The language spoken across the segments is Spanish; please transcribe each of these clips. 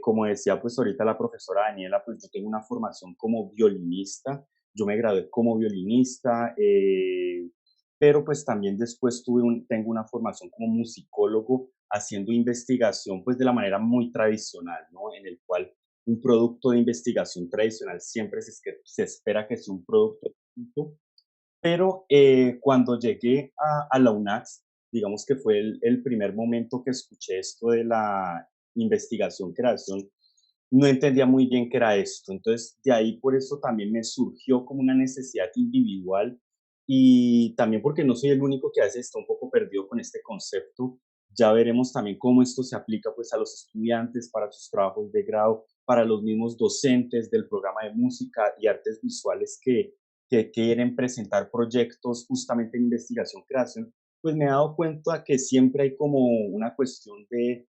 Como decía pues ahorita la profesora Daniela, pues yo tengo una formación como violinista, yo me gradué como violinista, pero pues también después tengo una formación como musicólogo haciendo investigación pues de la manera muy tradicional, ¿no? En el cual un producto de investigación tradicional siempre se espera que sea un producto distinto, pero cuando llegué a la UNAX, digamos que fue el primer momento que escuché esto de la investigación-creación, no entendía muy bien qué era esto. Entonces, de ahí por eso también me surgió como una necesidad individual y también porque no soy el único que a veces está un poco perdido con este concepto. Ya veremos también cómo esto se aplica pues a los estudiantes para sus trabajos de grado, para los mismos docentes del programa de música y artes visuales que quieren presentar proyectos justamente en investigación creación, pues me he dado cuenta que siempre hay como una cuestión de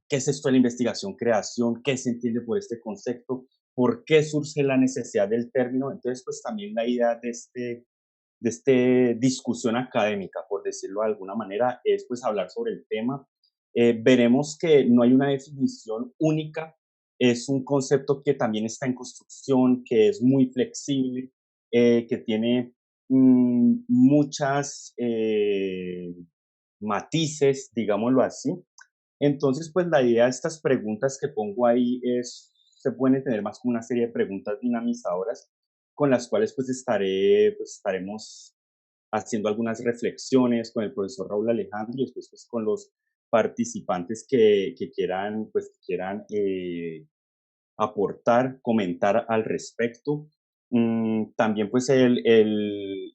qué es esto de la investigación creación, qué se entiende por este concepto, por qué surge la necesidad del término. Entonces, pues también la idea de este discusión académica, por decirlo de alguna manera, es pues hablar sobre el tema. Veremos que no hay una definición única, es un concepto que también está en construcción, que es muy flexible, que tiene muchas matices, digámoslo así. Entonces, pues la idea de estas preguntas que pongo ahí se pueden tener más como una serie de preguntas dinamizadoras con las cuales pues estaremos haciendo algunas reflexiones con el profesor Raúl Alejandro y después pues con los participantes que quieran, aportar, comentar al respecto. También pues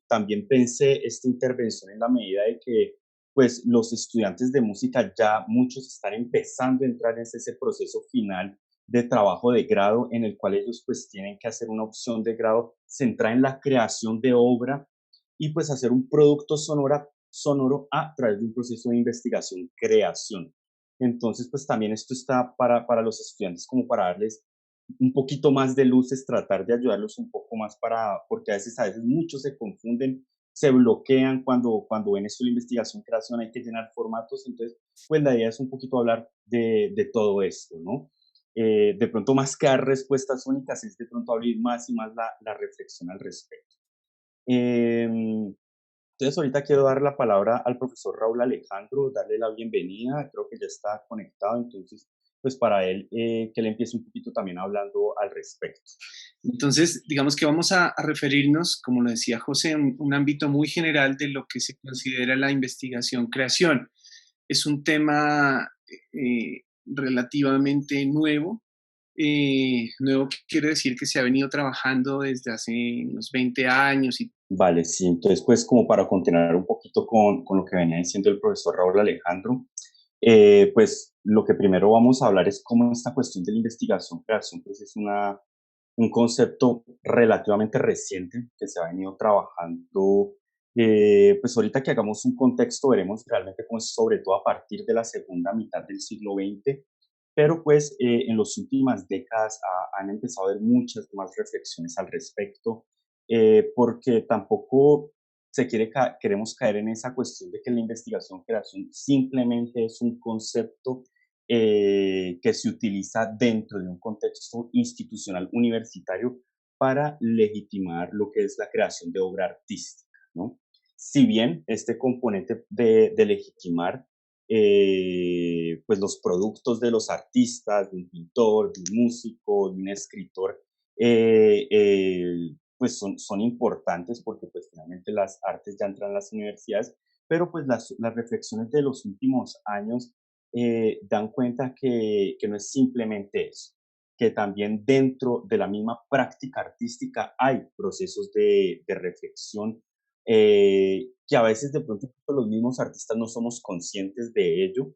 también pensé esta intervención en la medida de que pues los estudiantes de música ya muchos están empezando a entrar en ese proceso final de trabajo de grado en el cual ellos pues tienen que hacer una opción de grado centrada en la creación de obra y pues hacer un producto sonoro a través de un proceso de investigación, creación. Entonces, pues también esto está para los estudiantes como para darles un poquito más de luces, tratar de ayudarlos un poco más porque a veces muchos se confunden, se bloquean cuando ven esto de investigación, creación, hay que llenar formatos, entonces, pues la idea es un poquito hablar de todo esto, ¿no? De pronto más que dar respuestas únicas, es de pronto abrir más y más la reflexión al respecto. Em, entonces, ahorita quiero dar la palabra al profesor Raúl Alejandro, darle la bienvenida, creo que ya está conectado, entonces, pues para él, que él empiece un poquito también hablando al respecto. Entonces, digamos que vamos a referirnos, como lo decía José, a un ámbito muy general de lo que se considera la investigación-creación. Es un tema relativamente nuevo. Nuevo quiere decir que se ha venido trabajando desde hace unos 20 años y Vale, sí, entonces, pues como para continuar un poquito con lo que venía diciendo el profesor Raúl Alejandro, pues lo que primero vamos a hablar es cómo esta cuestión de la investigación-creación, pues es un concepto relativamente reciente que se ha venido trabajando. Pues ahorita que hagamos un contexto veremos realmente cómo es sobre todo a partir de la segunda mitad del siglo XX, pero pues en las últimas décadas han empezado a haber muchas más reflexiones al respecto, porque tampoco queremos caer en esa cuestión de que la investigación creación simplemente es un concepto que se utiliza dentro de un contexto institucional universitario para legitimar lo que es la creación de obra artística, ¿no? Si bien este componente de legitimar pues los productos de los artistas, de un pintor, de un músico, de un escritor, pues son importantes porque pues finalmente las artes ya entran a las universidades, pero pues las reflexiones de los últimos años dan cuenta que no es simplemente eso, que también dentro de la misma práctica artística hay procesos de reflexión, que a veces de pronto los mismos artistas no somos conscientes de ello,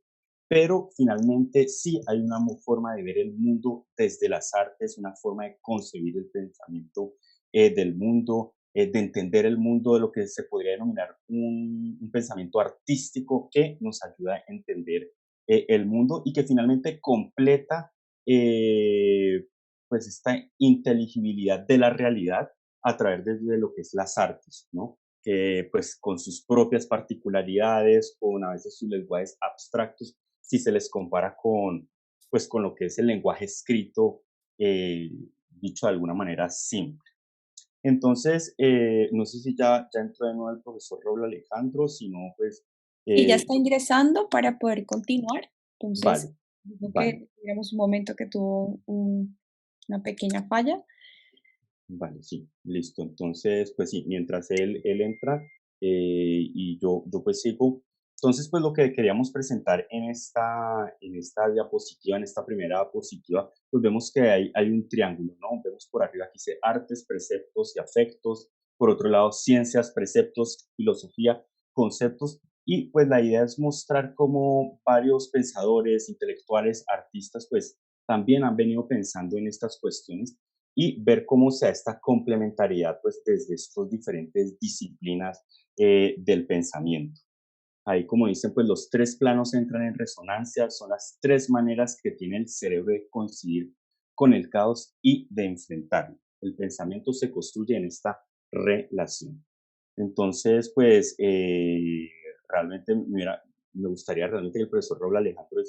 pero finalmente sí hay una forma de ver el mundo desde las artes, una forma de concebir el pensamiento del mundo, de entender el mundo, de lo que se podría denominar un pensamiento artístico que nos ayuda a entender el mundo y que finalmente completa pues esta inteligibilidad de la realidad a través de lo que es las artes, ¿no? Que pues con sus propias particularidades, con a veces sus lenguajes abstractos, si se les compara pues con lo que es el lenguaje escrito, eh, dicho de alguna manera simple. Entonces, no sé si ya entró de nuevo el profesor Raúl Alejandro, si no, pues, Y ya eh, está ingresando para poder continuar. Entonces, vale, dijo vale. que tuviéramos un momento que tuvo una pequeña falla. Vale, sí, listo. Entonces, pues sí, mientras él entra y yo pues sigo. Entonces, pues lo que queríamos presentar en esta diapositiva, en esta primera diapositiva, pues vemos que hay un triángulo, ¿no? Vemos por arriba aquí dice artes, preceptos y afectos. Por otro lado, ciencias, preceptos, filosofía, conceptos. Y pues la idea es mostrar cómo varios pensadores, intelectuales, artistas, pues también han venido pensando en estas cuestiones y ver cómo se da esta complementariedad pues desde estas diferentes disciplinas del pensamiento. Ahí, como dicen, pues los tres planos entran en resonancia, son las tres maneras que tiene el cerebro de coincidir con el caos y de enfrentarlo. El pensamiento se construye en esta relación. Entonces, pues realmente me gustaría realmente que el profesor Raúl Alejandro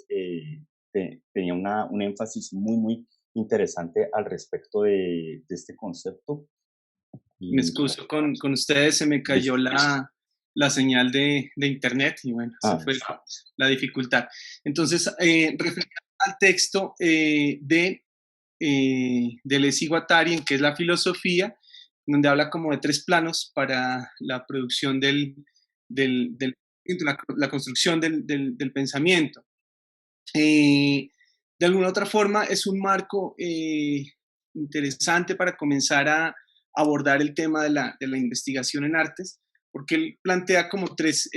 tenía un énfasis muy interesante al respecto de este concepto. Me Y excuso con ustedes, se me cayó listo. la señal de internet y bueno, esa fue Listo. la dificultad. Entonces, referente al texto de Deleuze y Guattari, en que es la filosofía, donde habla como de tres planos para la producción la construcción del pensamiento. De alguna otra forma es un marco interesante para comenzar a abordar el tema de la investigación en artes, porque él plantea como tres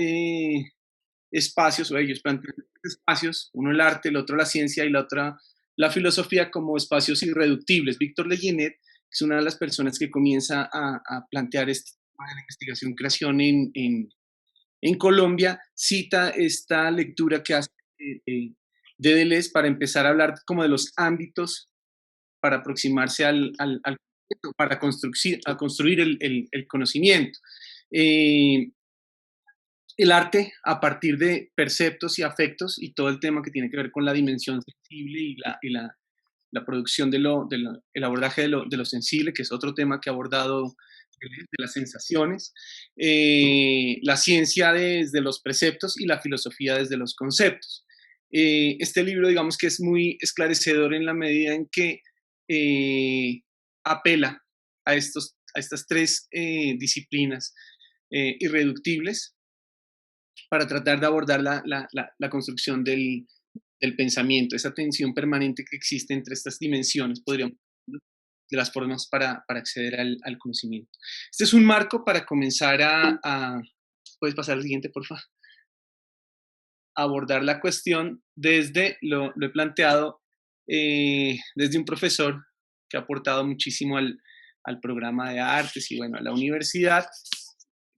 espacios, o ellos plantean tres espacios, uno el arte, el otro la ciencia y la otra la filosofía como espacios irreductibles. Víctor Leguinet es una de las personas que comienza a plantear este tema de la investigación-creación en Colombia, cita esta lectura que hace de Deleuze para empezar a hablar como de los ámbitos para aproximarse para construir el conocimiento. Eh, el arte a partir de perceptos y afectos y todo el tema que tiene que ver con la dimensión sensible y la producción el abordaje de lo sensible, que es otro tema que ha abordado de las sensaciones, la ciencia desde los preceptos y la filosofía desde los conceptos. Este libro, digamos que es muy esclarecedor en la medida en que apela a estas tres disciplinas irreductibles para tratar de abordar la construcción del pensamiento, esa tensión permanente que existe entre estas dimensiones, podríamos decirlo, de las formas para acceder al conocimiento. Este es un marco para comenzar puedes pasar al siguiente, por favor, a abordar la cuestión desde, lo he planteado, desde un profesor que ha aportado muchísimo al programa de artes y bueno, a la universidad,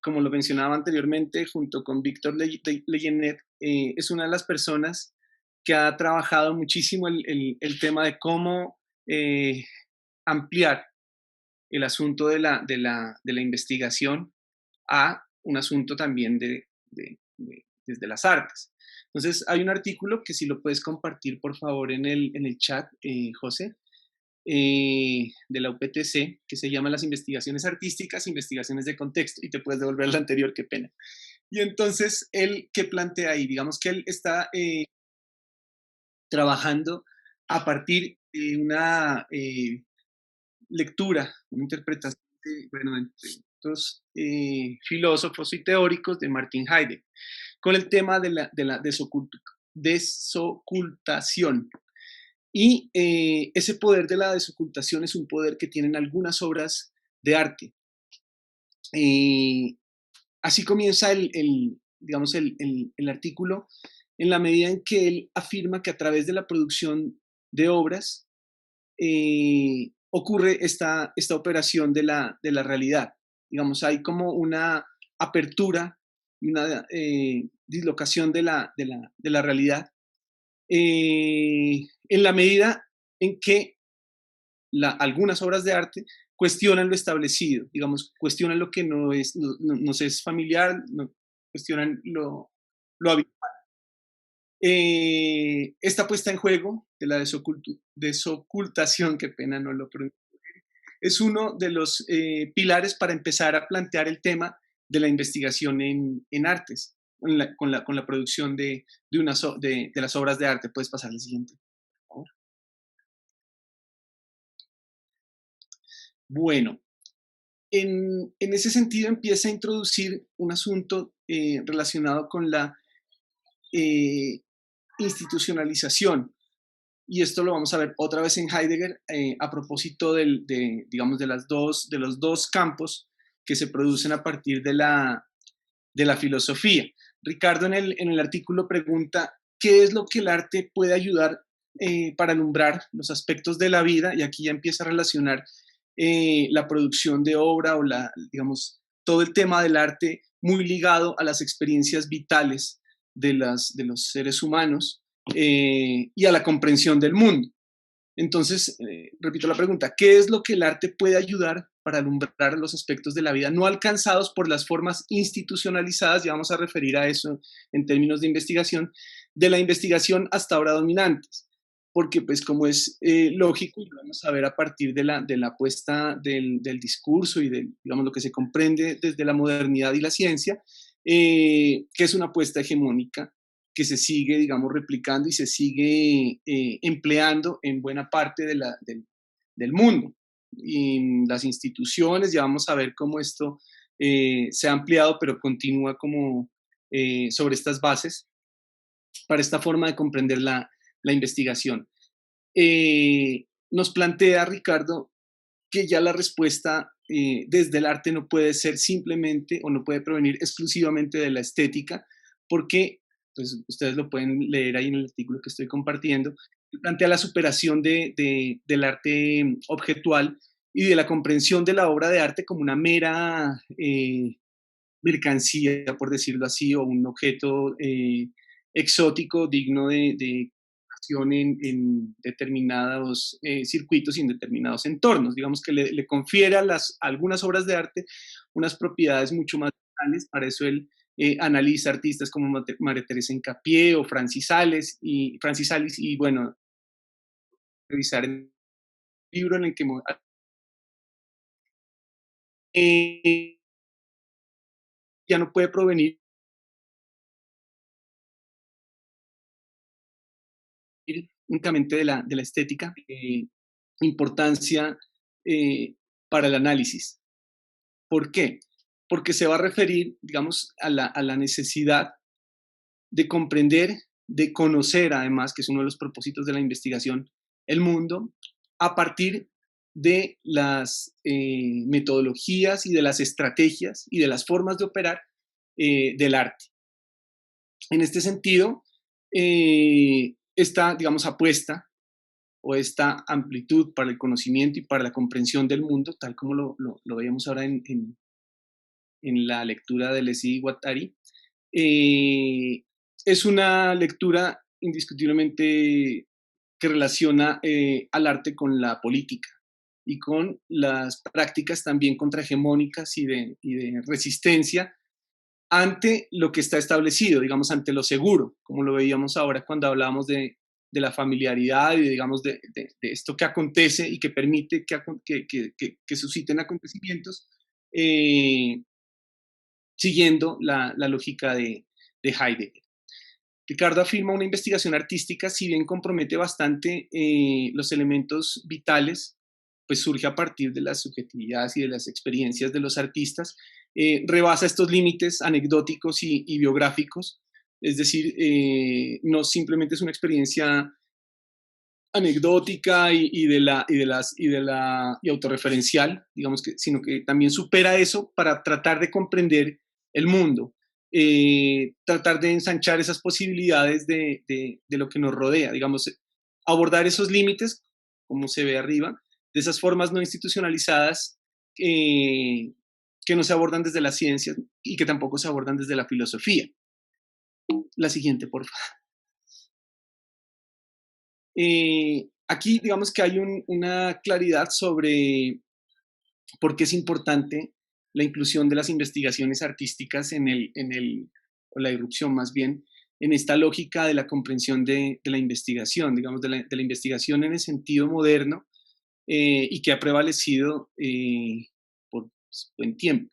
como lo mencionaba anteriormente, junto con Víctor Leyenet, es una de las personas que ha trabajado muchísimo el tema de cómo ampliar el asunto de la investigación a un asunto también desde las artes. Entonces, hay un artículo que si lo puedes compartir, por favor, en el chat, José, de la UPTC, que se llama Las investigaciones artísticas, investigaciones de contexto, y te puedes devolver la anterior, qué pena. Y entonces, él, ¿qué plantea ahí? Digamos que él está trabajando a partir de una lectura, una interpretación bueno, entre otros filósofos y teóricos de Martin Heidegger, con el tema de la desocultación. Y ese poder de la desocultación es un poder que tienen algunas obras de arte. Así comienza digamos, el artículo en la medida en que él afirma que a través de la producción de obras ocurre esta operación de la realidad. Digamos, hay como una apertura, una dislocación de la realidad, en la medida en que algunas obras de arte cuestionan lo establecido, digamos, cuestionan lo que nos es familiar, cuestionan lo habitual. Esta puesta en juego de la desocultación, qué pena no lo pronuncio, es uno de los pilares para empezar a plantear el tema de la investigación en artes, con la producción de las obras de arte. Puedes pasar al siguiente, por favor. Bueno, en ese sentido empieza a introducir un asunto relacionado con la institucionalización. Y esto lo vamos a ver otra vez en Heidegger a propósito digamos, de los dos campos que se producen a partir de la filosofía. Ricardo en el artículo pregunta qué es lo que el arte puede ayudar para alumbrar los aspectos de la vida, y aquí ya empieza a relacionar la producción de obra o digamos, todo el tema del arte muy ligado a las experiencias vitales de los seres humanos y a la comprensión del mundo. Entonces, repito la pregunta, ¿qué es lo que el arte puede ayudar para alumbrar los aspectos de la vida no alcanzados por las formas institucionalizadas? Ya vamos a referir a eso en términos de investigación, de la investigación hasta ahora dominantes. Porque, pues, como es lógico, y lo vamos a ver a partir de la apuesta del discurso y digamos, lo que se comprende desde la modernidad y la ciencia, que es una apuesta hegemónica que se sigue, digamos, replicando y se sigue empleando en buena parte del mundo. Y en las instituciones ya vamos a ver cómo esto se ha ampliado, pero continúa como sobre estas bases para esta forma de comprender la investigación. Nos plantea Ricardo que ya la respuesta desde el arte no puede ser simplemente o no puede provenir exclusivamente de la estética, porque pues ustedes lo pueden leer ahí en el artículo que estoy compartiendo, plantea la superación del arte objetual y de la comprensión de la obra de arte como una mera mercancía, por decirlo así, o un objeto exótico digno de acción en determinados circuitos y en determinados entornos. Digamos que le confiere a algunas obras de arte unas propiedades mucho más generales. Para eso él analiza artistas como María Teresa Encapié o Francis Sales y bueno, revisar el libro en el que ya no puede provenir únicamente de la estética, importancia para el análisis. ¿Por qué? Porque se va a referir, digamos, a la necesidad de comprender, de conocer además, que es uno de los propósitos de la investigación, el mundo, a partir de las metodologías y de las estrategias y de las formas de operar del arte. En este sentido, esta, digamos, apuesta o esta amplitud para el conocimiento y para la comprensión del mundo, tal como lo veíamos ahora en la lectura de Lessig y Guattari, es una lectura indiscutiblemente que relaciona al arte con la política y con las prácticas también contrahegemónicas y de resistencia ante lo que está establecido, digamos, ante lo seguro, como lo veíamos ahora cuando hablábamos de la familiaridad y, digamos, de esto que acontece y que permite que susciten acontecimientos, siguiendo la lógica de Heidegger. Ricardo afirma una investigación artística, si bien compromete bastante los elementos vitales, pues surge a partir de las subjetividades y de las experiencias de los artistas, rebasa estos límites anecdóticos y biográficos, es decir, no simplemente es una experiencia anecdótica y autorreferencial, digamos que, sino que también supera eso para tratar de comprender el mundo, tratar de ensanchar esas posibilidades de lo que nos rodea, digamos, abordar esos límites, como se ve arriba, de esas formas no institucionalizadas que no se abordan desde la ciencia y que tampoco se abordan desde la filosofía. La siguiente, por favor. Aquí digamos que hay una claridad sobre por qué es importante la inclusión de las investigaciones artísticas o la irrupción más bien, en esta lógica de la comprensión de la investigación, digamos, de la investigación en el sentido moderno, y que ha prevalecido por buen tiempo.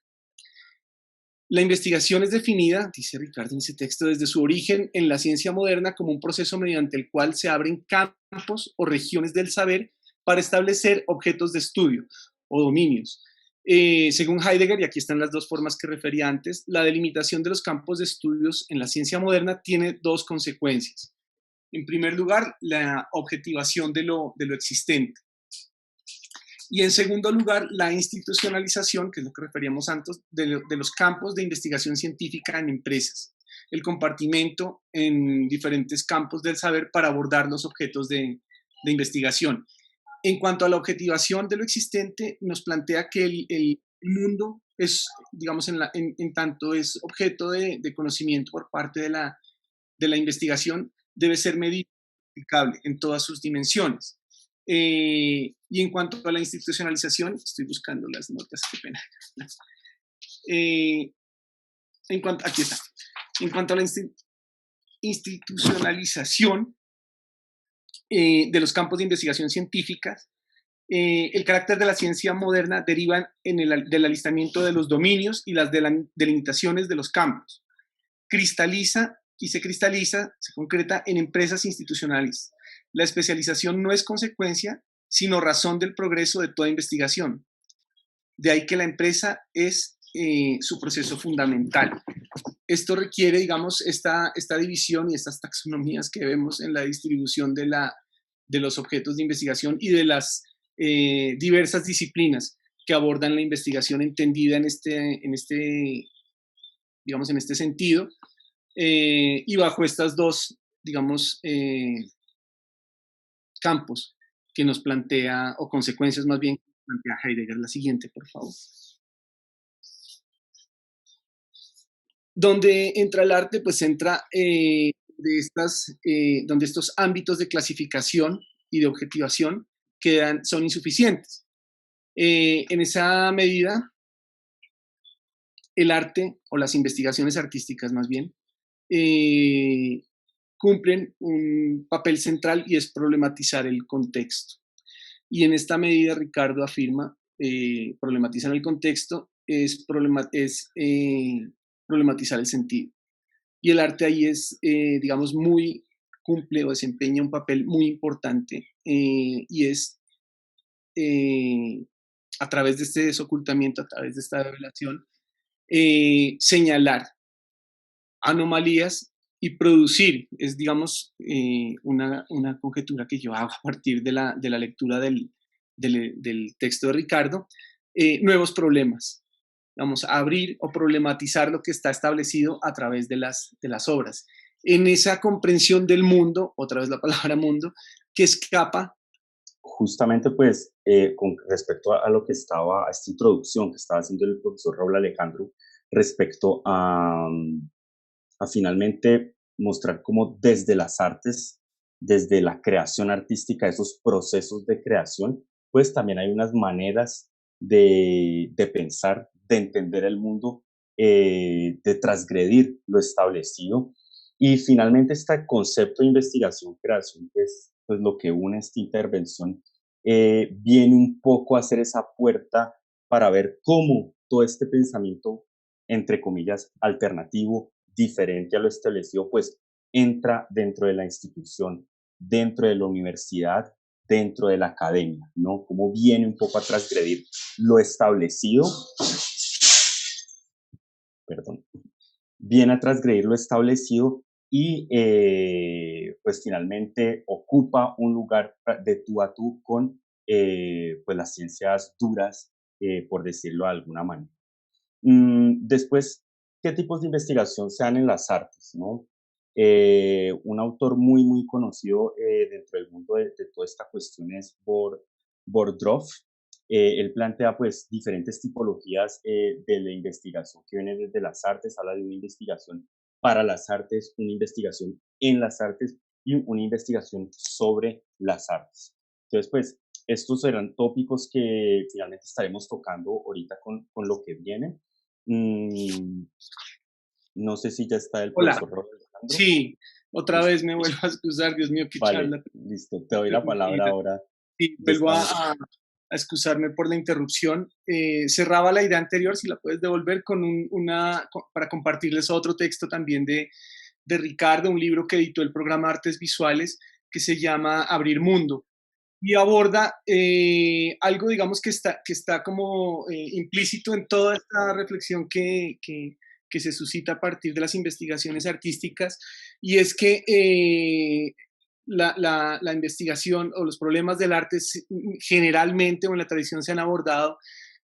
La investigación es definida, dice Ricardo en ese texto, desde su origen en la ciencia moderna como un proceso mediante el cual se abren campos o regiones del saber para establecer objetos de estudio o dominios. Según Heidegger, y aquí están las dos formas que refería antes, la delimitación de los campos de estudios en la ciencia moderna tiene dos consecuencias. En primer lugar, la objetivación de lo existente. Y en segundo lugar, la institucionalización, que es lo que referíamos antes, de los campos de investigación científica en empresas. El compartimento en diferentes campos del saber para abordar los objetos de investigación. En cuanto a la objetivación de lo existente, nos plantea que el mundo es, digamos, en tanto es objeto de conocimiento por parte de la investigación, debe ser medible en todas sus dimensiones. Y en cuanto a la institucionalización, estoy buscando las notas, qué pena. Aquí está. En cuanto a la institucionalización de los campos de investigación científica, el carácter de la ciencia moderna deriva del alistamiento de los dominios y las delimitaciones de los campos. Se concreta en empresas institucionales. La especialización no es consecuencia, sino razón del progreso de toda investigación. De ahí que la empresa es su proceso fundamental. Esto requiere, digamos, esta división y estas taxonomías que vemos en la distribución de los objetos de investigación y de las diversas disciplinas que abordan la investigación entendida en este sentido, y bajo estas dos, digamos, campos que nos plantea, o consecuencias más bien, que plantea Heidegger. La siguiente, por favor. Donde entra el arte, pues entra donde estos ámbitos de clasificación y de objetivación son insuficientes. En esa medida, el arte, o las investigaciones artísticas más bien, cumplen un papel central, y es problematizar el contexto. Y en esta medida, Ricardo afirma, problematizar el contexto es problematizar el sentido. Y el arte ahí es, digamos, cumple o desempeña un papel muy importante, y es a través de este desocultamiento, a través de esta revelación, señalar anomalías y producir, es, digamos, una conjetura que yo hago a partir de la lectura del texto de Ricardo, nuevos problemas. Vamos a abrir o problematizar lo que está establecido a través de las obras. En esa comprensión del mundo, otra vez la palabra mundo, que escapa. Justamente, pues, con respecto a lo que a esta introducción que estaba haciendo el profesor Raúl Alejandro, respecto a finalmente mostrar cómo desde las artes, desde la creación artística, esos procesos de creación, pues también hay unas maneras de pensar, de entender el mundo, de transgredir lo establecido. Y finalmente este concepto de investigación-creación, que es pues, lo que une esta intervención, viene un poco a ser esa puerta para ver cómo todo este pensamiento, entre comillas, alternativo, diferente a lo establecido, pues entra dentro de la institución, dentro de la universidad, dentro de la academia, ¿no? Cómo viene un poco a transgredir lo establecido, viene a transgredir lo establecido y pues finalmente ocupa un lugar de tú a tú con pues las ciencias duras, por decirlo de alguna manera. Después, ¿qué tipos de investigación se dan en las artes, no? Un autor muy, muy conocido dentro del mundo de toda esta cuestión es Bordrov. Él plantea pues diferentes tipologías de la investigación que viene desde las artes. Habla de una investigación para las artes, una investigación en las artes y una investigación sobre las artes. Entonces, pues, estos serán tópicos que finalmente estaremos tocando ahorita con lo que viene. No sé si ya está el Hola. profesor Robert. Alejandro? Sí, otra Listo. vez me vuelvo a excusar, Dios mío, qué Vale, charla listo. Te doy la palabra interrumpida. ahora. Sí, Ya vuelvo estamos. a excusarme por la interrupción. Cerraba la idea anterior, si la puedes devolver, con para compartirles otro texto también de Ricardo, un libro que editó el programa Artes Visuales, que se llama Abrir Mundo. Y aborda algo, digamos, que está como implícito en toda esta reflexión que se suscita a partir de las investigaciones artísticas, y es que la investigación o los problemas del arte generalmente o en la tradición se han abordado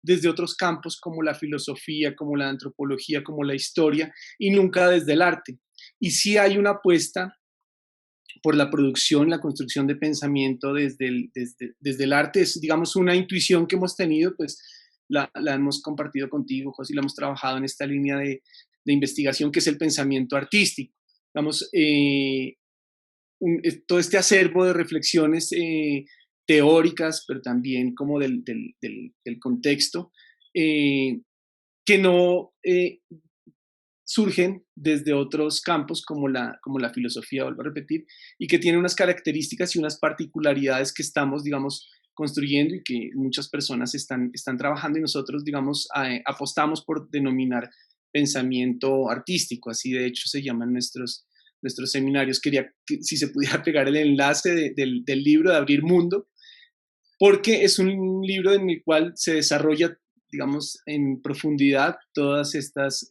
desde otros campos como la filosofía, como la antropología, como la historia, y nunca desde el arte. Y sí hay una apuesta por la producción, la construcción de pensamiento desde el arte. Es, digamos, una intuición que hemos tenido, pues la hemos compartido contigo, José, y la hemos trabajado en esta línea de investigación que es el pensamiento artístico. Vamos, todo este acervo de reflexiones teóricas, pero también como del contexto, que no surgen desde otros campos como la filosofía, vuelvo a repetir, y que tiene unas características y unas particularidades que estamos, digamos, construyendo y que muchas personas están trabajando y nosotros, digamos, apostamos por denominar pensamiento artístico, así de hecho se llaman nuestros seminarios. Quería que si se pudiera pegar el enlace del libro de Abrir Mundo, porque es un libro en el cual se desarrolla, digamos, en profundidad todas estas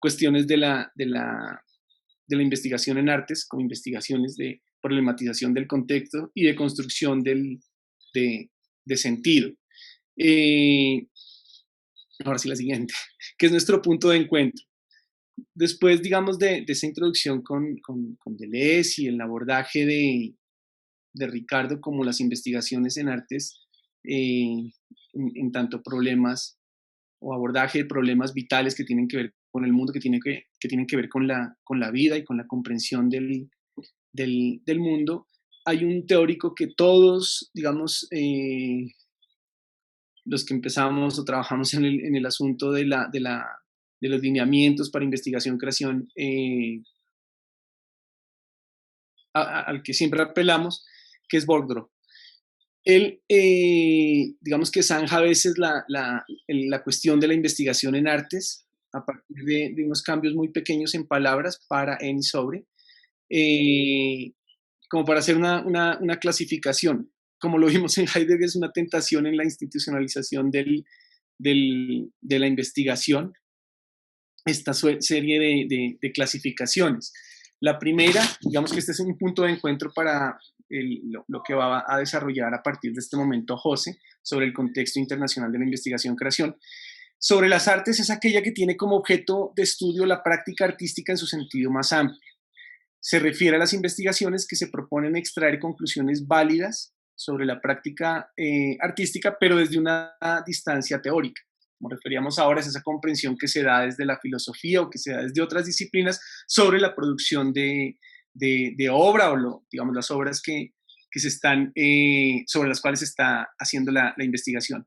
cuestiones de la investigación en artes, como investigaciones de problematización del contexto y de construcción de sentido. Ahora sí, la siguiente, que es nuestro punto de encuentro. Después, digamos, de esa introducción con Deleuze y el abordaje de Ricardo como las investigaciones en artes, en tanto problemas o abordaje de problemas vitales que tienen que ver con el mundo, que tienen que ver con la vida y con la comprensión del mundo. Hay un teórico que todos, digamos, los que empezamos o trabajamos en el asunto de los lineamientos para investigación, creación, al que siempre apelamos, que es Bordro. Él, digamos que zanja a veces la cuestión de la investigación en artes a partir de unos cambios muy pequeños en palabras para, en y sobre, eh, como para hacer una clasificación. Como lo vimos en Heidegger, es una tentación en la institucionalización de la investigación, esta serie de clasificaciones. La primera, digamos que este es un punto de encuentro para lo que va a desarrollar a partir de este momento José sobre el contexto internacional de la investigación-creación. Sobre las artes es aquella que tiene como objeto de estudio la práctica artística en su sentido más amplio. Se refiere a las investigaciones que se proponen extraer conclusiones válidas sobre la práctica artística, pero desde una distancia teórica. Como referíamos ahora, es esa comprensión que se da desde la filosofía o que se da desde otras disciplinas sobre la producción de obra o, digamos, las obras que se están, sobre las cuales se está haciendo la investigación.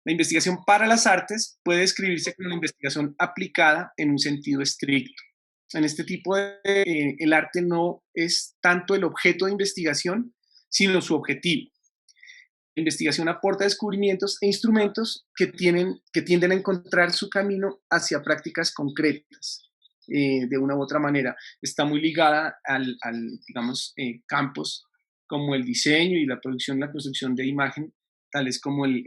La investigación para las artes puede describirse como una investigación aplicada en un sentido estricto. En este tipo el arte no es tanto el objeto de investigación, sino su objetivo. La investigación aporta descubrimientos e instrumentos que tienden a encontrar su camino hacia prácticas concretas. De una u otra manera, está muy ligada digamos, campos como el diseño y la producción y la construcción de imagen, tales como el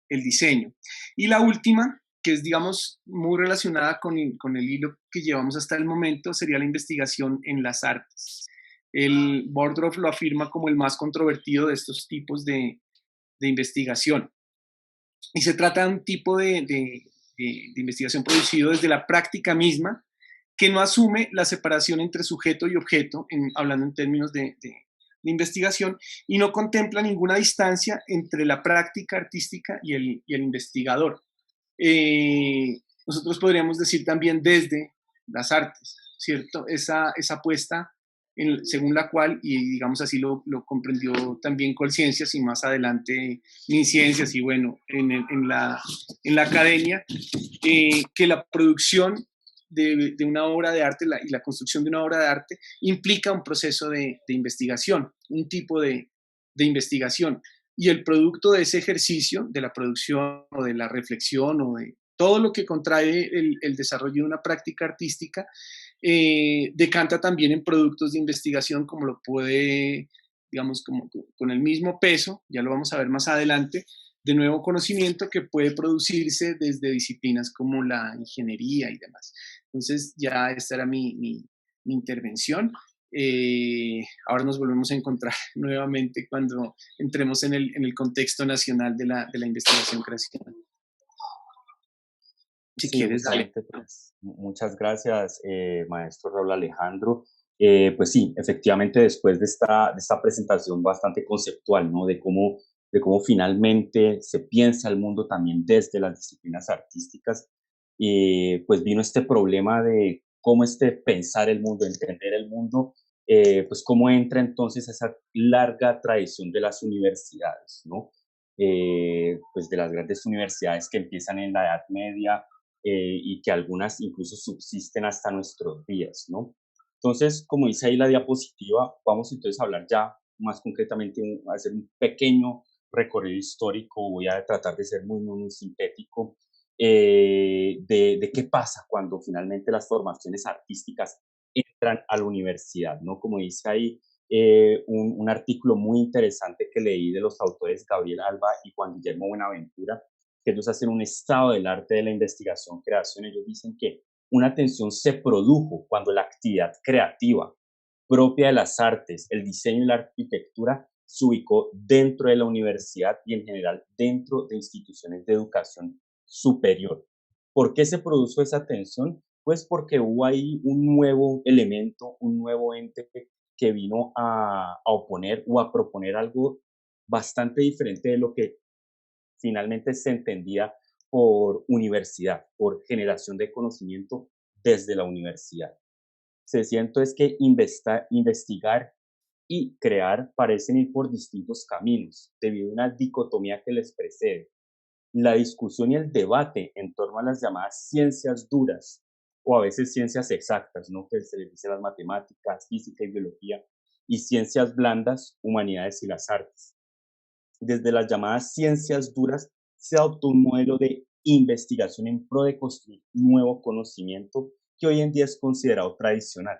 diseño. Y la última, que es, digamos, muy relacionada con el hilo que llevamos hasta el momento, sería la investigación en las artes. El Bordorf lo afirma como el más controvertido de estos tipos de investigación. Y se trata de un tipo de investigación producido desde la práctica misma, que no asume la separación entre sujeto y objeto, hablando en términos de investigación, y no contempla ninguna distancia entre la práctica artística y el investigador. Nosotros podríamos decir también desde las artes, ¿cierto? Esa apuesta según la cual, y digamos así lo comprendió también Colciencias y más adelante Ciencias y bueno, en la academia, que la producción de una obra de arte y la construcción de una obra de arte implica un proceso de investigación, un tipo de investigación. Y el producto de ese ejercicio, de la producción o de la reflexión o de todo lo que contrae el desarrollo de una práctica artística, decanta también en productos de investigación como lo puede, digamos, como con el mismo peso, ya lo vamos a ver más adelante, de nuevo conocimiento que puede producirse desde disciplinas como la ingeniería y demás. Entonces, ya esta era mi intervención. Ahora nos volvemos a encontrar nuevamente cuando entremos en el contexto nacional de la investigación creacional. Si Sí, quieres, dale. justamente, pues, muchas gracias, maestro Raúl Alejandro. Pues sí, efectivamente, después de esta presentación bastante conceptual, ¿no? De cómo finalmente se piensa el mundo también desde las disciplinas artísticas, pues vino este problema de cómo pensar el mundo, entender el mundo, pues cómo entra entonces esa larga tradición de las universidades, ¿no? Pues de las grandes universidades que empiezan en la Edad Media, y que algunas incluso subsisten hasta nuestros días, ¿no? Entonces, como dice ahí la diapositiva, vamos entonces a hablar ya más concretamente, a hacer un pequeño recorrido histórico, voy a tratar de ser muy sintético, de qué pasa cuando finalmente las formaciones artísticas entran a la universidad, ¿no? Como dice ahí, un artículo muy interesante que leí de los autores Gabriel Alba y Juan Guillermo Buenaventura, que ellos hacen un estado del arte de la investigación-creación. Ellos dicen que una tensión se produjo cuando la actividad creativa propia de las artes, el diseño y la arquitectura se ubicó dentro de la universidad y en general dentro de instituciones de educación superior. ¿Por qué se produjo esa tensión? Pues porque hubo ahí un nuevo elemento, un nuevo ente que vino a oponer o a proponer algo bastante diferente de lo que finalmente se entendía por universidad, por generación de conocimiento desde la universidad. Se decía entonces que investigar y crear parecen ir por distintos caminos, debido a una dicotomía que les precede. La discusión y el debate en torno a las llamadas ciencias duras, o a veces ciencias exactas, ¿no? Que se les dice las matemáticas, física y biología, y ciencias blandas, humanidades y las artes. Desde las llamadas ciencias duras se adoptó un modelo de investigación en pro de construir nuevo conocimiento que hoy en día es considerado tradicional.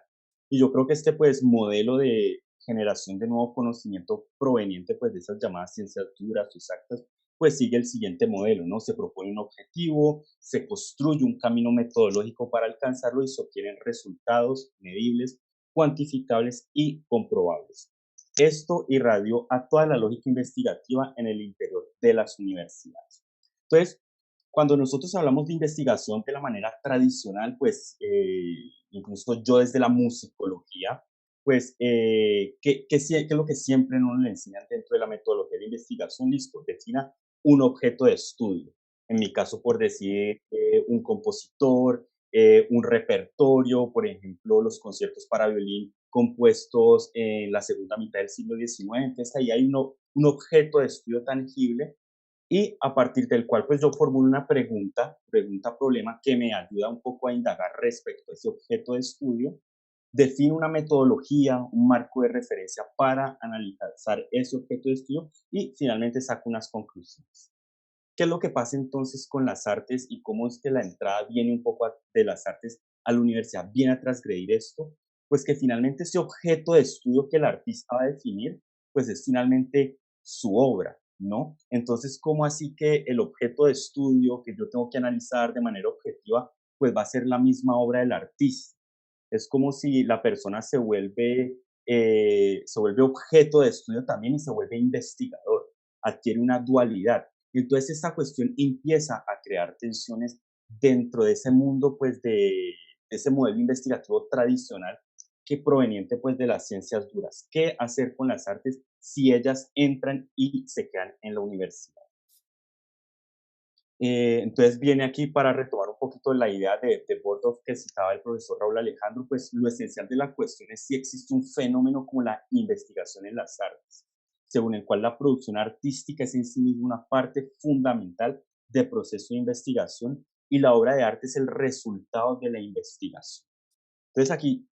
Y yo creo que este pues modelo de generación de nuevo conocimiento proveniente pues de esas llamadas ciencias duras o exactas, pues sigue el siguiente modelo, ¿no? Se propone un objetivo, se construye un camino metodológico para alcanzarlo y se obtienen resultados medibles, cuantificables y comprobables. Esto irradió a toda la lógica investigativa en el interior de las universidades. Entonces, cuando nosotros hablamos de investigación de la manera tradicional, pues incluso yo desde la musicología, pues, ¿qué es lo que siempre nos le enseñan dentro de la metodología de investigación? Listo, defina un objeto de estudio. En mi caso, por decir, un compositor, un repertorio, por ejemplo, los conciertos para violín compuestos en la segunda mitad del siglo XIX. Entonces ahí hay un objeto de estudio tangible y a partir del cual pues yo formulo una pregunta-problema que me ayuda un poco a indagar respecto a ese objeto de estudio, defino una metodología, un marco de referencia para analizar ese objeto de estudio y finalmente saco unas conclusiones. ¿Qué es lo que pasa entonces con las artes y cómo es que la entrada viene un poco de las artes a la universidad? ¿Viene a transgredir esto? Pues que finalmente ese objeto de estudio que el artista va a definir, pues es finalmente su obra, ¿no? Entonces, ¿cómo así que el objeto de estudio que yo tengo que analizar de manera objetiva, pues va a ser la misma obra del artista? Es como si la persona se vuelve objeto de estudio también y se vuelve investigador, adquiere una dualidad. Entonces esta cuestión empieza a crear tensiones dentro de ese mundo, pues de ese modelo investigativo tradicional que proveniente pues de las ciencias duras. ¿Qué hacer con las artes si ellas entran y se quedan en la universidad? Entonces viene aquí para retomar un poquito la idea de Bordov que citaba el profesor Raúl Alejandro, pues lo esencial de la cuestión es si existe un fenómeno como la investigación en las artes, según el cual la producción artística es en sí misma una parte fundamental del proceso de investigación y la obra de arte es el resultado de la investigación. Entonces aquí,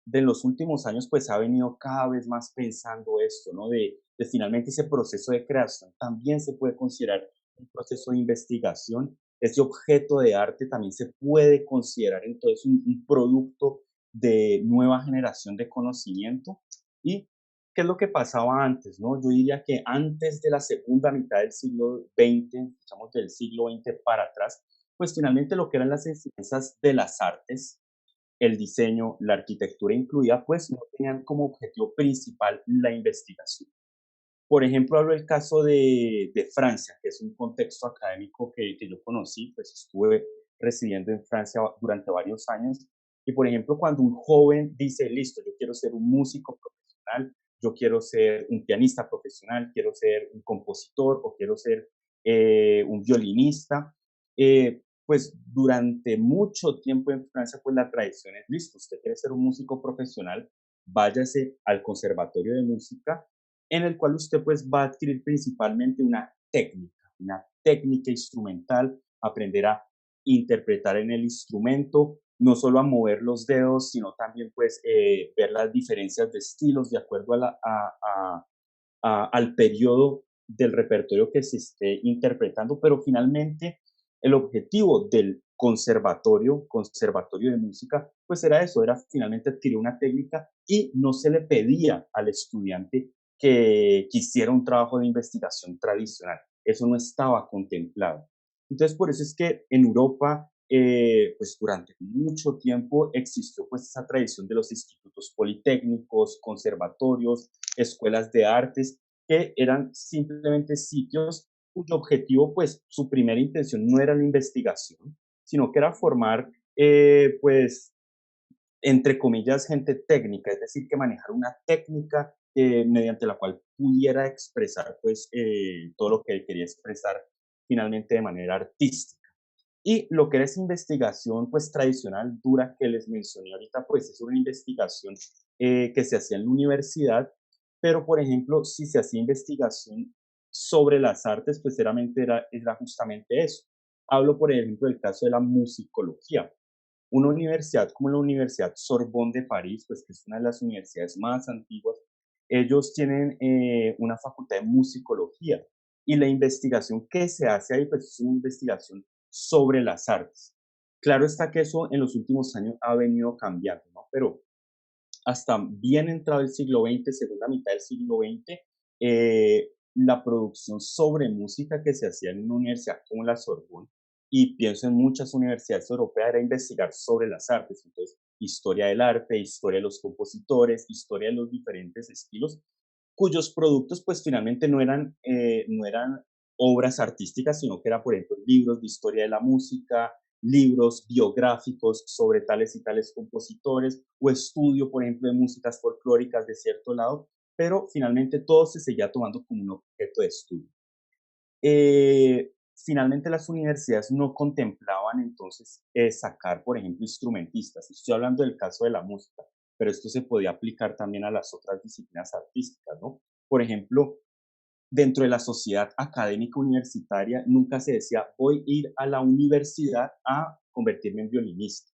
de los últimos años, pues ha venido cada vez más pensando esto, ¿no? De finalmente ese proceso de creación también se puede considerar un proceso de investigación. Ese objeto de arte también se puede considerar entonces un producto de nueva generación de conocimiento. ¿Y qué es lo que pasaba antes, no? Yo diría que antes de la segunda mitad del siglo XX, estamos del siglo XX para atrás, pues finalmente lo que eran las enseñanzas de las artes, el diseño, la arquitectura incluida, pues no tenían como objetivo principal la investigación. Por ejemplo, hablo del caso de Francia, que es un contexto académico que yo conocí, pues estuve residiendo en Francia durante varios años. Y por ejemplo, cuando un joven dice, listo, yo quiero ser un músico profesional, yo quiero ser un pianista profesional, quiero ser un compositor o quiero ser un violinista, pues durante mucho tiempo en Francia, pues la tradición es, listo, usted quiere ser un músico profesional, váyase al conservatorio de música en el cual usted pues va a adquirir principalmente una técnica instrumental, aprender a interpretar en el instrumento, no solo a mover los dedos, sino también pues ver las diferencias de estilos de acuerdo al periodo del repertorio que se esté interpretando, pero finalmente el objetivo del conservatorio de música, pues era eso, era finalmente adquirir una técnica y no se le pedía al estudiante que quisiera un trabajo de investigación tradicional. Eso no estaba contemplado. Entonces, por eso es que en Europa, pues durante mucho tiempo existió pues esa tradición de los institutos politécnicos, conservatorios, escuelas de artes, que eran simplemente sitios cuyo objetivo, pues su primera intención no era la investigación, sino que era formar, pues, entre comillas, gente técnica, es decir, que manejara una técnica mediante la cual pudiera expresar, pues, todo lo que él quería expresar finalmente de manera artística. Y lo que era esa investigación, pues, tradicional, dura, que les mencioné ahorita, pues, es una investigación que se hacía en la universidad, pero, por ejemplo, si se hacía investigación sobre las artes, pues, era justamente eso. Hablo, por ejemplo, del caso de la musicología. Una universidad como la Universidad Sorbonne de París, pues que es una de las universidades más antiguas, ellos tienen una facultad de musicología y la investigación que se hace ahí, pues es una investigación sobre las artes. Claro está que eso en los últimos años ha venido cambiando, ¿no? Pero hasta bien entrado el siglo XX, segunda mitad del siglo XX, la producción sobre música que se hacía en una universidad como la Sorbonne, y pienso en muchas universidades europeas, era investigar sobre las artes. Entonces, historia del arte, historia de los compositores, historia de los diferentes estilos, cuyos productos pues finalmente no eran obras artísticas, sino que eran, por ejemplo, libros de historia de la música, libros biográficos sobre tales y tales compositores o estudio, por ejemplo, de músicas folclóricas de cierto lado, pero finalmente todo se seguía tomando como un objeto de estudio. Finalmente las universidades no contemplaban entonces sacar, por ejemplo, instrumentistas. Estoy hablando del caso de la música, pero esto se podía aplicar también a las otras disciplinas artísticas, ¿no? Por ejemplo, dentro de la sociedad académica universitaria nunca se decía, voy a ir a la universidad a convertirme en violinista,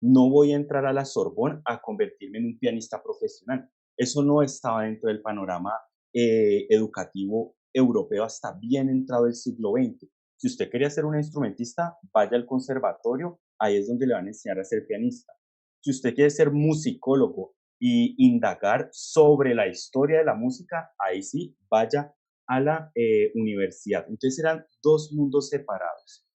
no voy a entrar a la Sorbonne a convertirme en un pianista profesional. Eso no estaba dentro del panorama educativo europeo hasta bien entrado el siglo XX. Si usted quería ser un instrumentista, vaya al conservatorio, ahí es donde le van a enseñar a ser pianista. Si usted quiere ser musicólogo y indagar sobre la historia de la música, ahí sí, vaya a la universidad. Entonces eran dos mundos separados.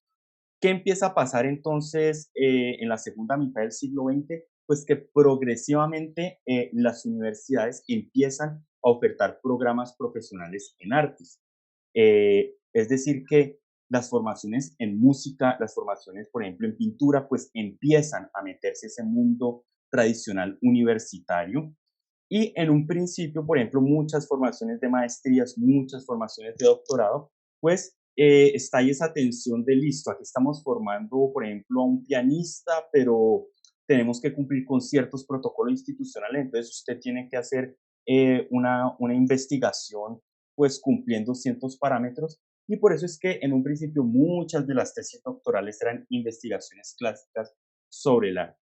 ¿Qué empieza a pasar entonces en la segunda mitad del siglo XX? Pues que progresivamente las universidades empiezan a ofertar programas profesionales en artes. Es decir, que las formaciones en música, las formaciones, por ejemplo, en pintura, pues empiezan a meterse ese mundo tradicional universitario. Y en un principio, por ejemplo, muchas formaciones de maestrías, muchas formaciones de doctorado, pues está ahí esa tensión de listo, aquí estamos formando, por ejemplo, a un pianista, pero tenemos que cumplir con ciertos protocolos institucionales, entonces usted tiene que hacer una investigación, pues cumpliendo ciertos parámetros, Y por eso es que en un principio muchas de las tesis doctorales eran investigaciones clásicas sobre el arte.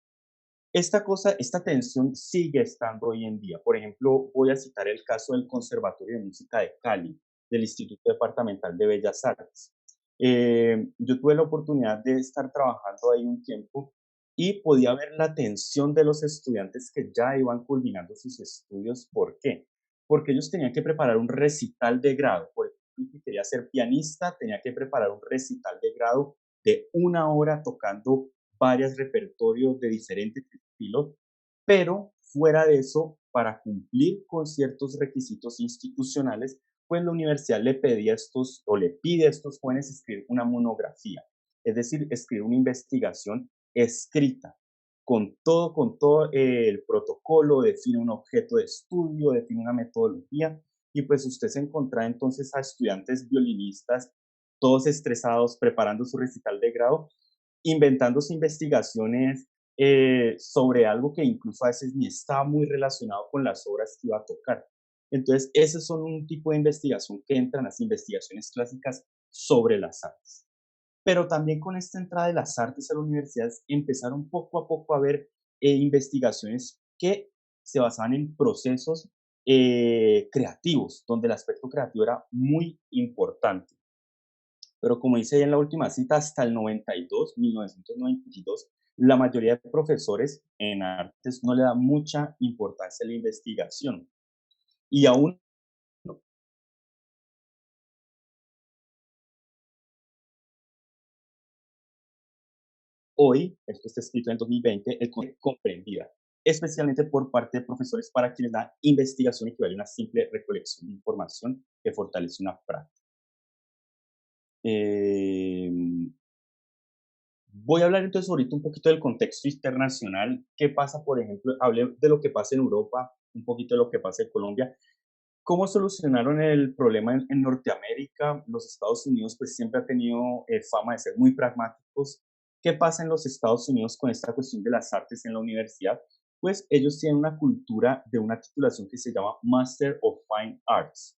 Esta tensión sigue estando hoy en día. Por ejemplo, voy a citar el caso del Conservatorio de Música de Cali, del Instituto Departamental de Bellas Artes. Yo tuve la oportunidad de estar trabajando ahí un tiempo y podía ver la tensión de los estudiantes que ya iban culminando sus estudios. ¿Por qué? Porque ellos tenían que preparar un recital de grado. Por ejemplo, si quería ser pianista, tenía que preparar un recital de grado de 1 hora tocando varios repertorios de diferentes estilos, pero fuera de eso, para cumplir con ciertos requisitos institucionales, pues la universidad le pedía a estos o le pide a estos jóvenes escribir una monografía, es decir, escribir una investigación escrita, con todo el protocolo, define un objeto de estudio, define una metodología, y pues usted se encontraba entonces a estudiantes violinistas, todos estresados, preparando su recital de grado, inventándose investigaciones sobre algo que incluso a veces ni estaba muy relacionado con las obras que iba a tocar. Entonces, esos son un tipo de investigación que entran las investigaciones clásicas sobre las artes. Pero también con esta entrada de las artes a las universidades empezaron poco a poco a ver investigaciones que se basaban en procesos creativos, donde el aspecto creativo era muy importante. Pero como dice ahí en la última cita, hasta el 1992, la mayoría de profesores en artes no le da mucha importancia a la investigación. Y aún hoy, esto está escrito en 2020, es comprendida, especialmente por parte de profesores para quienes la investigación equivale a una simple recolección de información que fortalece una práctica. Em, Voy a hablar entonces ahorita un poquito del contexto internacional. ¿Qué pasa, por ejemplo? Hablé de lo que pasa en Europa, un poquito de lo que pasa en Colombia. ¿Cómo solucionaron el problema en Norteamérica? Los Estados Unidos pues siempre ha tenido fama de ser muy pragmáticos. ¿Qué pasa en los Estados Unidos con esta cuestión de las artes en la universidad? Pues ellos tienen una cultura de una titulación que se llama Master of Fine Arts.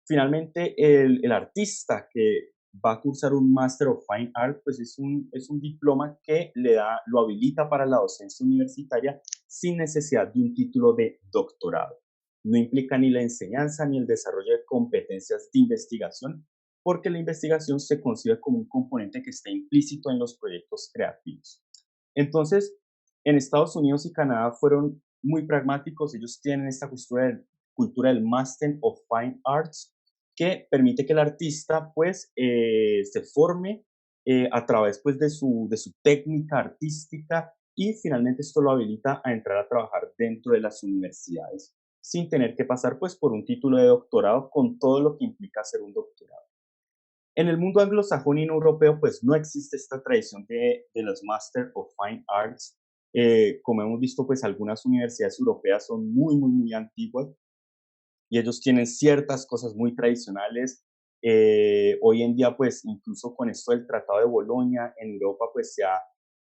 Finalmente, el artista que va a cursar un Master of Fine Art, pues es un diploma que lo habilita para la docencia universitaria sin necesidad de un título de doctorado. No implica ni la enseñanza ni el desarrollo de competencias de investigación, porque la investigación se concibe como un componente que está implícito en los proyectos creativos. Entonces, en Estados Unidos y Canadá fueron muy pragmáticos. Ellos tienen esta cultura del Master of Fine Arts, que permite que el artista pues se forme a través pues de su técnica artística, y finalmente esto lo habilita a entrar a trabajar dentro de las universidades sin tener que pasar pues por un título de doctorado con todo lo que implica hacer un doctorado. En el mundo anglosajón y no europeo, pues no existe esta tradición de los Master of Fine Arts. Como hemos visto, pues algunas universidades europeas son muy, muy, muy antiguas y ellos tienen ciertas cosas muy tradicionales. Hoy en día, pues incluso con esto del Tratado de Bolonia, en Europa, pues se ha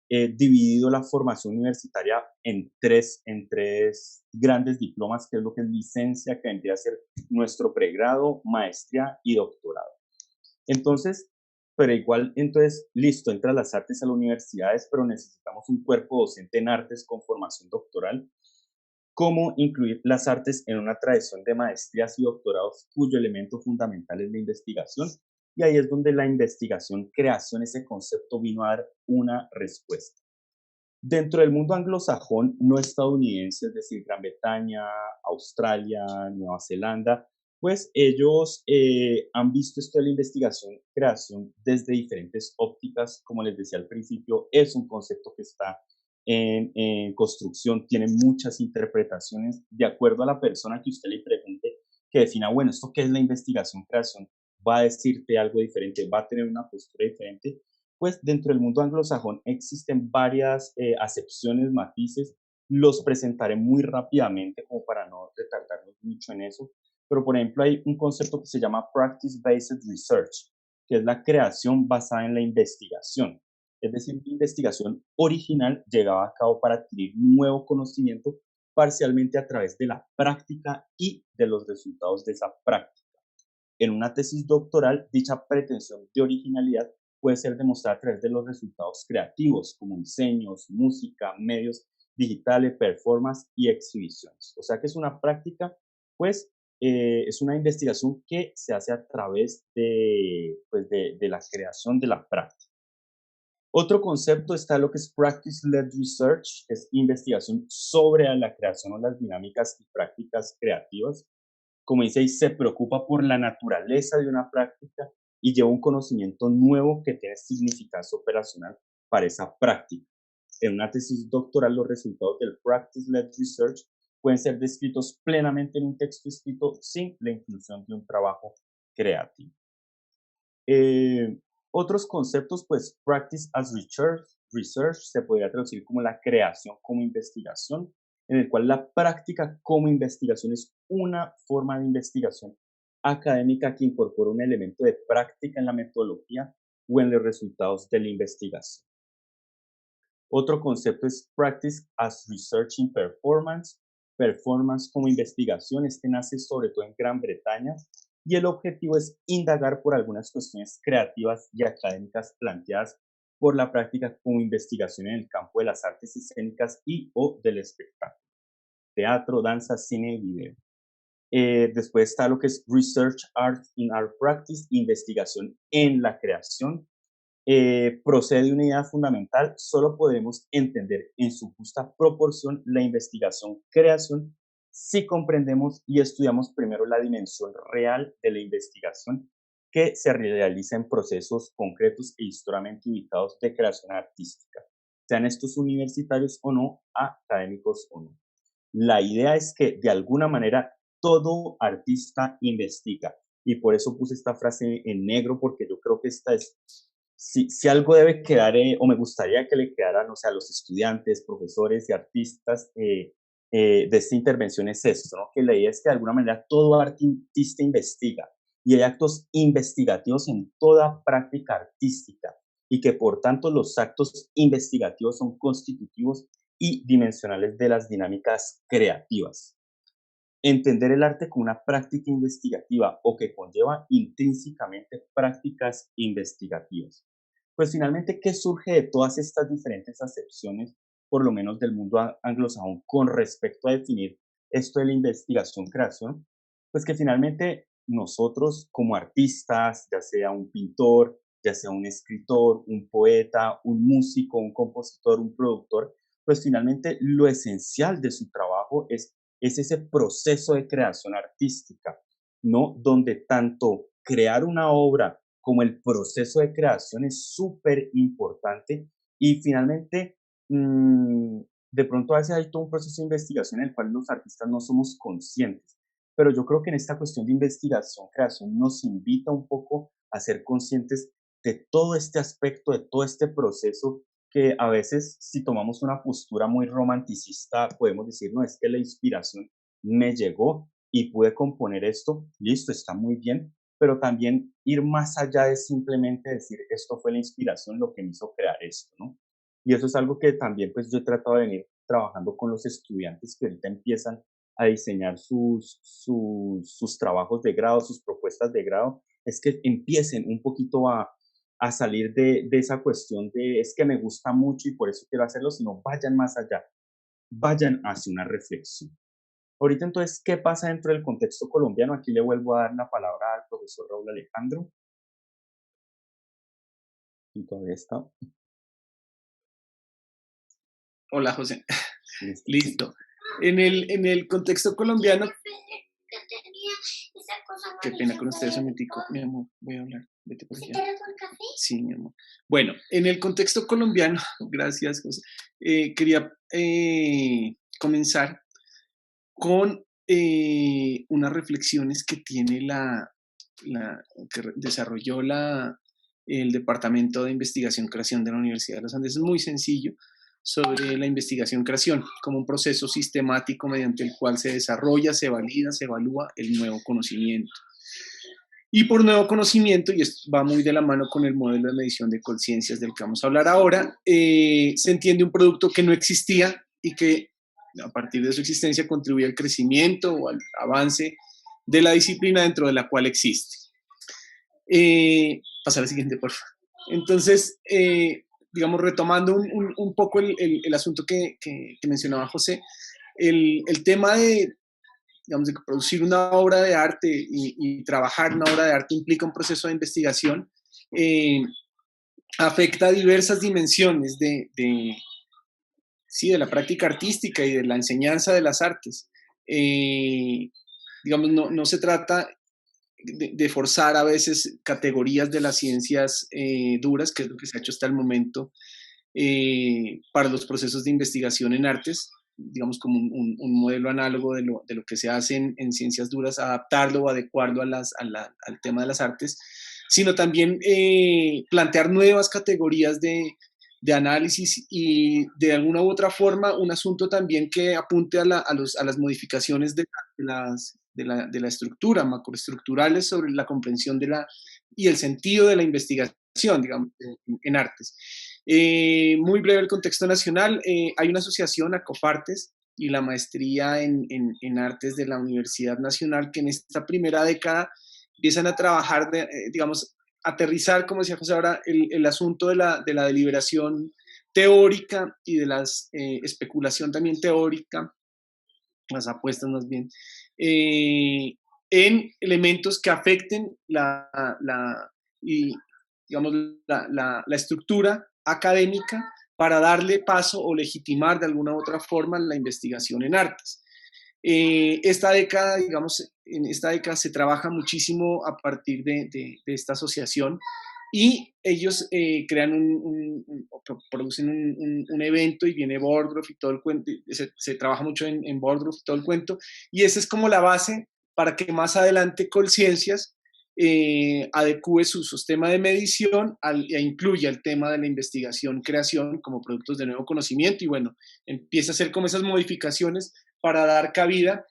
dividido la formación universitaria en tres grandes diplomas, que es lo que es licencia, que vendría a ser nuestro pregrado, maestría y doctorado. Entonces, pero igual, entonces, listo, entra las artes a las universidades, pero necesitamos un cuerpo docente en artes con formación doctoral. ¿Cómo incluir las artes en una tradición de maestrías y doctorados cuyo elemento fundamental es la investigación? Y ahí es donde la investigación, creación, ese concepto vino a dar una respuesta. Dentro del mundo anglosajón no estadounidense, es decir, Gran Bretaña, Australia, Nueva Zelanda, pues ellos han visto esto de la investigación, creación desde diferentes ópticas. Como les decía al principio, es un concepto que está en construcción, tiene muchas interpretaciones. De acuerdo a la persona que usted le pregunte, que defina, bueno, ¿esto qué es la investigación, creación? Va a decirte algo diferente, va a tener una postura diferente. Pues dentro del mundo anglosajón existen varias acepciones, matices. Los presentaré muy rápidamente como para no retardarnos mucho en eso. Pero, por ejemplo, hay un concepto que se llama Practice-Based Research, que es la creación basada en la investigación. Es decir, la investigación original llegaba a cabo para adquirir nuevo conocimiento parcialmente a través de la práctica y de los resultados de esa práctica. En una tesis doctoral, dicha pretensión de originalidad puede ser demostrada a través de los resultados creativos, como diseños, música, medios digitales, performance y exhibiciones. O sea que es una práctica, pues, es una investigación que se hace a través de, pues, de la creación de la práctica. Otro concepto está lo que es Practice-Led Research, es investigación sobre la creación o las dinámicas y prácticas creativas. Como dice ahí, se preocupa por la naturaleza de una práctica y lleva un conocimiento nuevo que tiene significancia operacional para esa práctica. En una tesis doctoral, los resultados del Practice-Led Research pueden ser descritos plenamente en un texto escrito sin la inclusión de un trabajo creativo. Eh, Otros conceptos, pues practice as research se podría traducir como la creación como investigación, en el cual la práctica como investigación es una forma de investigación académica que incorpora un elemento de práctica en la metodología o en los resultados de la investigación. Otro concepto es practice as research in performance, performance como investigación, este nace sobre todo en Gran Bretaña y el objetivo es indagar por algunas cuestiones creativas y académicas planteadas por la práctica como investigación en el campo de las artes escénicas y o del espectáculo, teatro, danza, cine y video. Después está lo que es Research Art in Art Practice, investigación en la creación. Procede de una idea fundamental, solo podemos entender en su justa proporción la investigación-creación si comprendemos y estudiamos primero la dimensión real de la investigación que se realiza en procesos concretos e históricamente ubicados de creación artística, sean estos universitarios o no, académicos o no. La idea es que de alguna manera todo artista investiga y por eso puse esta frase en negro porque yo creo que esta es si algo debe quedar, o me gustaría que le quedaran, o sea, a los estudiantes, profesores y artistas de esta intervención es esto, ¿no? Que la idea es que de alguna manera todo artista investiga y hay actos investigativos en toda práctica artística y que por tanto los actos investigativos son constitutivos y dimensionales de las dinámicas creativas. Entender el arte como una práctica investigativa o que conlleva intrínsecamente prácticas investigativas. Pues finalmente, ¿qué surge de todas estas diferentes acepciones, por lo menos del mundo anglosajón, con respecto a definir esto de la investigación-creación? Pues que finalmente nosotros como artistas, ya sea un pintor, ya sea un escritor, un poeta, un músico, un compositor, un productor, pues finalmente lo esencial de su trabajo es ese proceso de creación artística, ¿no? Donde tanto crear una obra como el proceso de creación es súper importante y finalmente, de pronto a veces hay todo un proceso de investigación en el cual los artistas no somos conscientes, pero yo creo que en esta cuestión de investigación, creación, nos invita un poco a ser conscientes de todo este aspecto, de todo este proceso que a veces si tomamos una postura muy romanticista podemos decir, no, es que la inspiración me llegó y pude componer esto, listo, está muy bien, pero también ir más allá de simplemente decir, esto fue la inspiración, lo que me hizo crear esto, ¿no? Y eso es algo que también pues yo he tratado de venir trabajando con los estudiantes que ahorita empiezan a diseñar sus trabajos de grado, sus propuestas de grado, es que empiecen un poquito a salir de esa cuestión de es que me gusta mucho y por eso quiero hacerlo, sino vayan más allá, vayan hacia una reflexión. Ahorita entonces, ¿qué pasa dentro del contexto colombiano? Aquí le vuelvo a dar la palabra al profesor Raúl Alejandro. Y todavía está. Hola, José. Listo. Listo. En el contexto colombiano... Qué pena con ustedes, un momentico, mi amor, voy a hablar. Vete por allá. por café? Sí, mi amor. Bueno, en el contexto colombiano, gracias, José, quería comenzar con unas reflexiones que tiene que desarrolló el Departamento de Investigación-Creación de la Universidad de los Andes. Es muy sencillo, sobre la investigación-creación como un proceso sistemático mediante el cual se desarrolla, se valida, se evalúa el nuevo conocimiento. Y por nuevo conocimiento, y esto va muy de la mano con el modelo de medición de conciencias del que vamos a hablar ahora, se entiende un producto que no existía y que a partir de su existencia contribuye al crecimiento o al avance de la disciplina dentro de la cual existe. Pasa a la siguiente, por favor. Entonces, digamos, retomando un poco el asunto que mencionaba José, el tema de, digamos, de que producir una obra de arte y trabajar una obra de arte implica un proceso de investigación, eh, afecta a diversas dimensiones sí, de la práctica artística y de la enseñanza de las artes. Eh, digamos, no se trata de forzar a veces categorías de las ciencias duras, que es lo que se ha hecho hasta el momento, para los procesos de investigación en artes, digamos como un modelo análogo de lo que se hace en ciencias duras, adaptarlo o adecuarlo al tema de las artes, sino también plantear nuevas categorías de análisis y de alguna u otra forma un asunto también que apunte a las modificaciones de la estructura, macroestructurales sobre la comprensión y el sentido de la investigación, digamos, en artes. Muy breve el contexto nacional. Hay una asociación, ACOFARTES, y la maestría en artes de la Universidad Nacional, que en esta primera década empiezan a trabajar, digamos, aterrizar, como decía José ahora, el asunto de la deliberación teórica y de la especulación también teórica, las apuestas más bien, eh, en elementos que afecten y, digamos, la estructura académica para darle paso o legitimar de alguna u otra forma la investigación en artes. Esta década, digamos, en esta década se trabaja muchísimo a partir de esta asociación y ellos crean producen un evento y viene Bordroff y todo el cuento, se trabaja mucho en Bordroff y todo el cuento, y esa es como la base para que más adelante Colciencias adecue su sistema de medición e incluya el tema de la investigación, creación como productos de nuevo conocimiento y bueno, empieza a hacer como esas modificaciones para dar cabida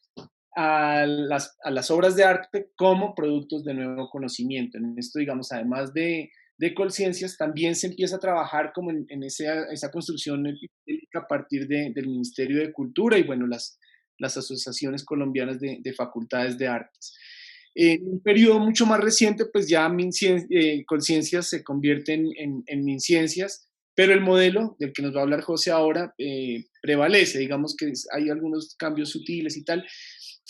a las obras de arte como productos de nuevo conocimiento. En esto, digamos, además de Colciencias, también se empieza a trabajar como en esa construcción epistêmica a partir del Ministerio de Cultura y, bueno, las asociaciones colombianas de facultades de artes. En un periodo mucho más reciente, pues ya Colciencias se convierte en MinCiencias, pero el modelo del que nos va a hablar José ahora prevalece, digamos que hay algunos cambios sutiles y tal,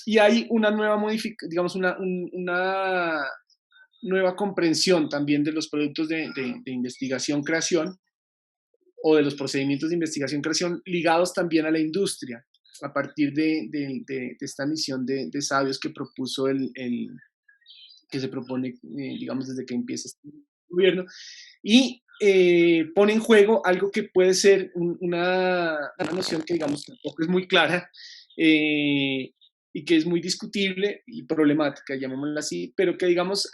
y hay una nueva digamos, una nueva comprensión también de los productos de investigación-creación o de los procedimientos de investigación-creación ligados también a la industria, a partir de esta misión de sabios que propuso que se propone, digamos, desde que empieza este gobierno, y pone en juego algo que puede ser una noción que, digamos, tampoco es muy clara, y que es muy discutible y problemática, llamémosla así, pero que, digamos,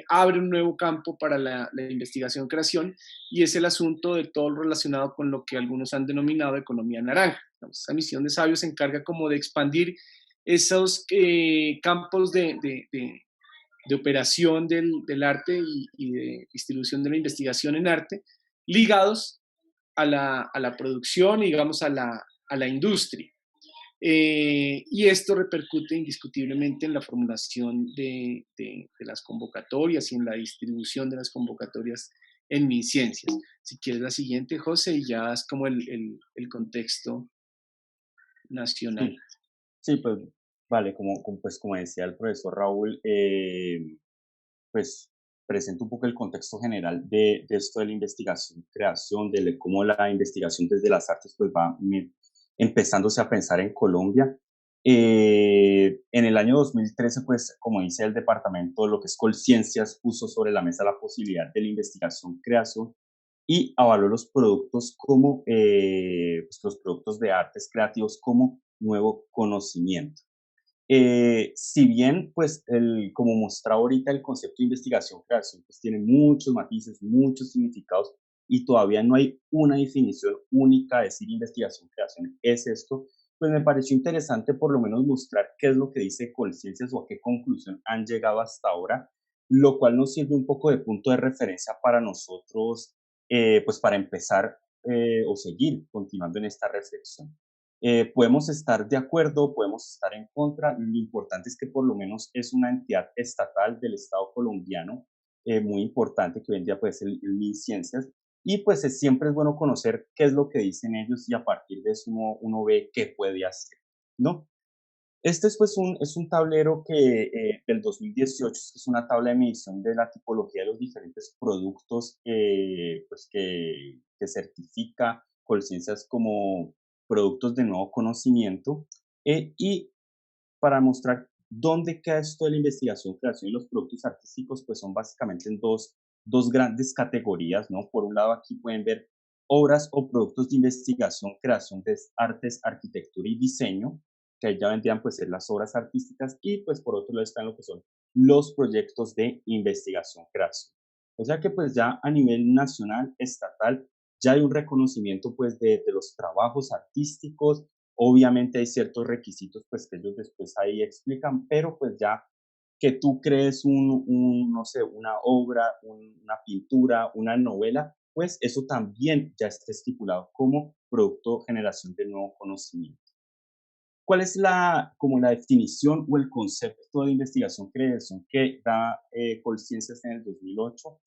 abre un nuevo campo para la investigación-creación, y es el asunto de todo lo relacionado con lo que algunos han denominado economía naranja. Digamos, esa misión de sabios se encarga como de expandir esos campos de operación del arte y de distribución de la investigación en arte, ligados a la producción y, digamos, a la industria. Y esto repercute indiscutiblemente en la formulación de las convocatorias y en la distribución de las convocatorias en MinCiencias. Si quieres la siguiente, José, y ya es como el contexto nacional. Sí, sí, pues vale, pues, como decía el profesor Raúl, pues presento un poco el contexto general de esto de la investigación, creación, de cómo la investigación desde las artes pues va empezándose a pensar en Colombia. En el año 2013, pues como dice el departamento, lo que es Colciencias puso sobre la mesa la posibilidad de la investigación, creación y avaló los productos como pues, los productos de artes creativos como nuevo conocimiento. Si bien, pues, como mostraba ahorita, el concepto de investigación-creación, pues tiene muchos matices, muchos significados, y todavía no hay una definición única de decir investigación-creación es esto, pues me pareció interesante por lo menos mostrar qué es lo que dice Colciencias o a qué conclusión han llegado hasta ahora, lo cual nos sirve un poco de punto de referencia para nosotros, pues para empezar o seguir continuando en esta reflexión. Podemos estar de acuerdo, podemos estar en contra. Lo importante es que por lo menos es una entidad estatal del Estado colombiano muy importante que hoy en día pues el MinCiencias. Y pues siempre es bueno conocer qué es lo que dicen ellos y a partir de eso uno ve qué puede hacer, ¿no? Este es, pues, es un tablero que, del 2018, que es una tabla de medición de la tipología de los diferentes productos, pues, que certifica Colciencias como productos de nuevo conocimiento, y para mostrar dónde queda esto de la investigación, creación y los productos artísticos, pues, son básicamente en dos grandes categorías, ¿no? Por un lado, aquí pueden ver obras o productos de investigación, creación de artes, arquitectura y diseño, que ahí ya vendrían pues ser las obras artísticas, y pues por otro lado están lo que son los proyectos de investigación, creación. O sea que pues ya a nivel nacional, estatal, ya hay un reconocimiento pues de los trabajos artísticos. Obviamente hay ciertos requisitos pues que ellos después ahí explican, pero pues ya que tú crees no sé, una obra, una pintura, una novela, pues eso también ya está estipulado como producto generación de nuevo conocimiento. ¿Cuál es como la definición o el concepto de investigación creación que da Colciencias en el 2008?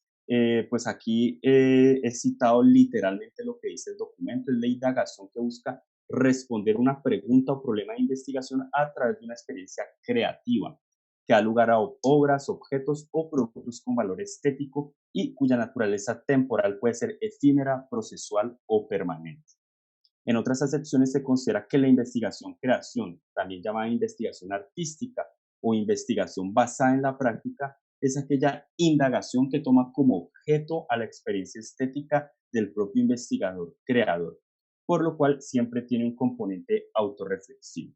Pues aquí he citado literalmente lo que dice el documento, es la indagación que busca responder una pregunta o problema de investigación a través de una experiencia creativa que da lugar a obras, objetos o productos con valor estético y cuya naturaleza temporal puede ser efímera, procesual o permanente. En otras acepciones se considera que la investigación-creación, también llamada investigación artística o investigación basada en la práctica, es aquella indagación que toma como objeto a la experiencia estética del propio investigador creador, por lo cual siempre tiene un componente autorreflexivo.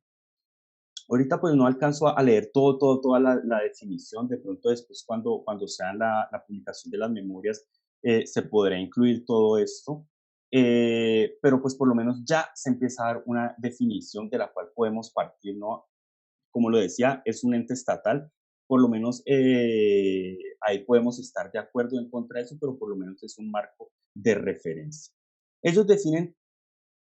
Ahorita pues no alcanzo a leer toda la definición, de pronto después cuando sea la publicación de las memorias se podrá incluir todo esto, pero pues por lo menos ya se empieza a dar una definición de la cual podemos partir, ¿no? Como lo decía, es un ente estatal, por lo menos ahí podemos estar de acuerdo en contra de eso, pero por lo menos es un marco de referencia. Ellos definen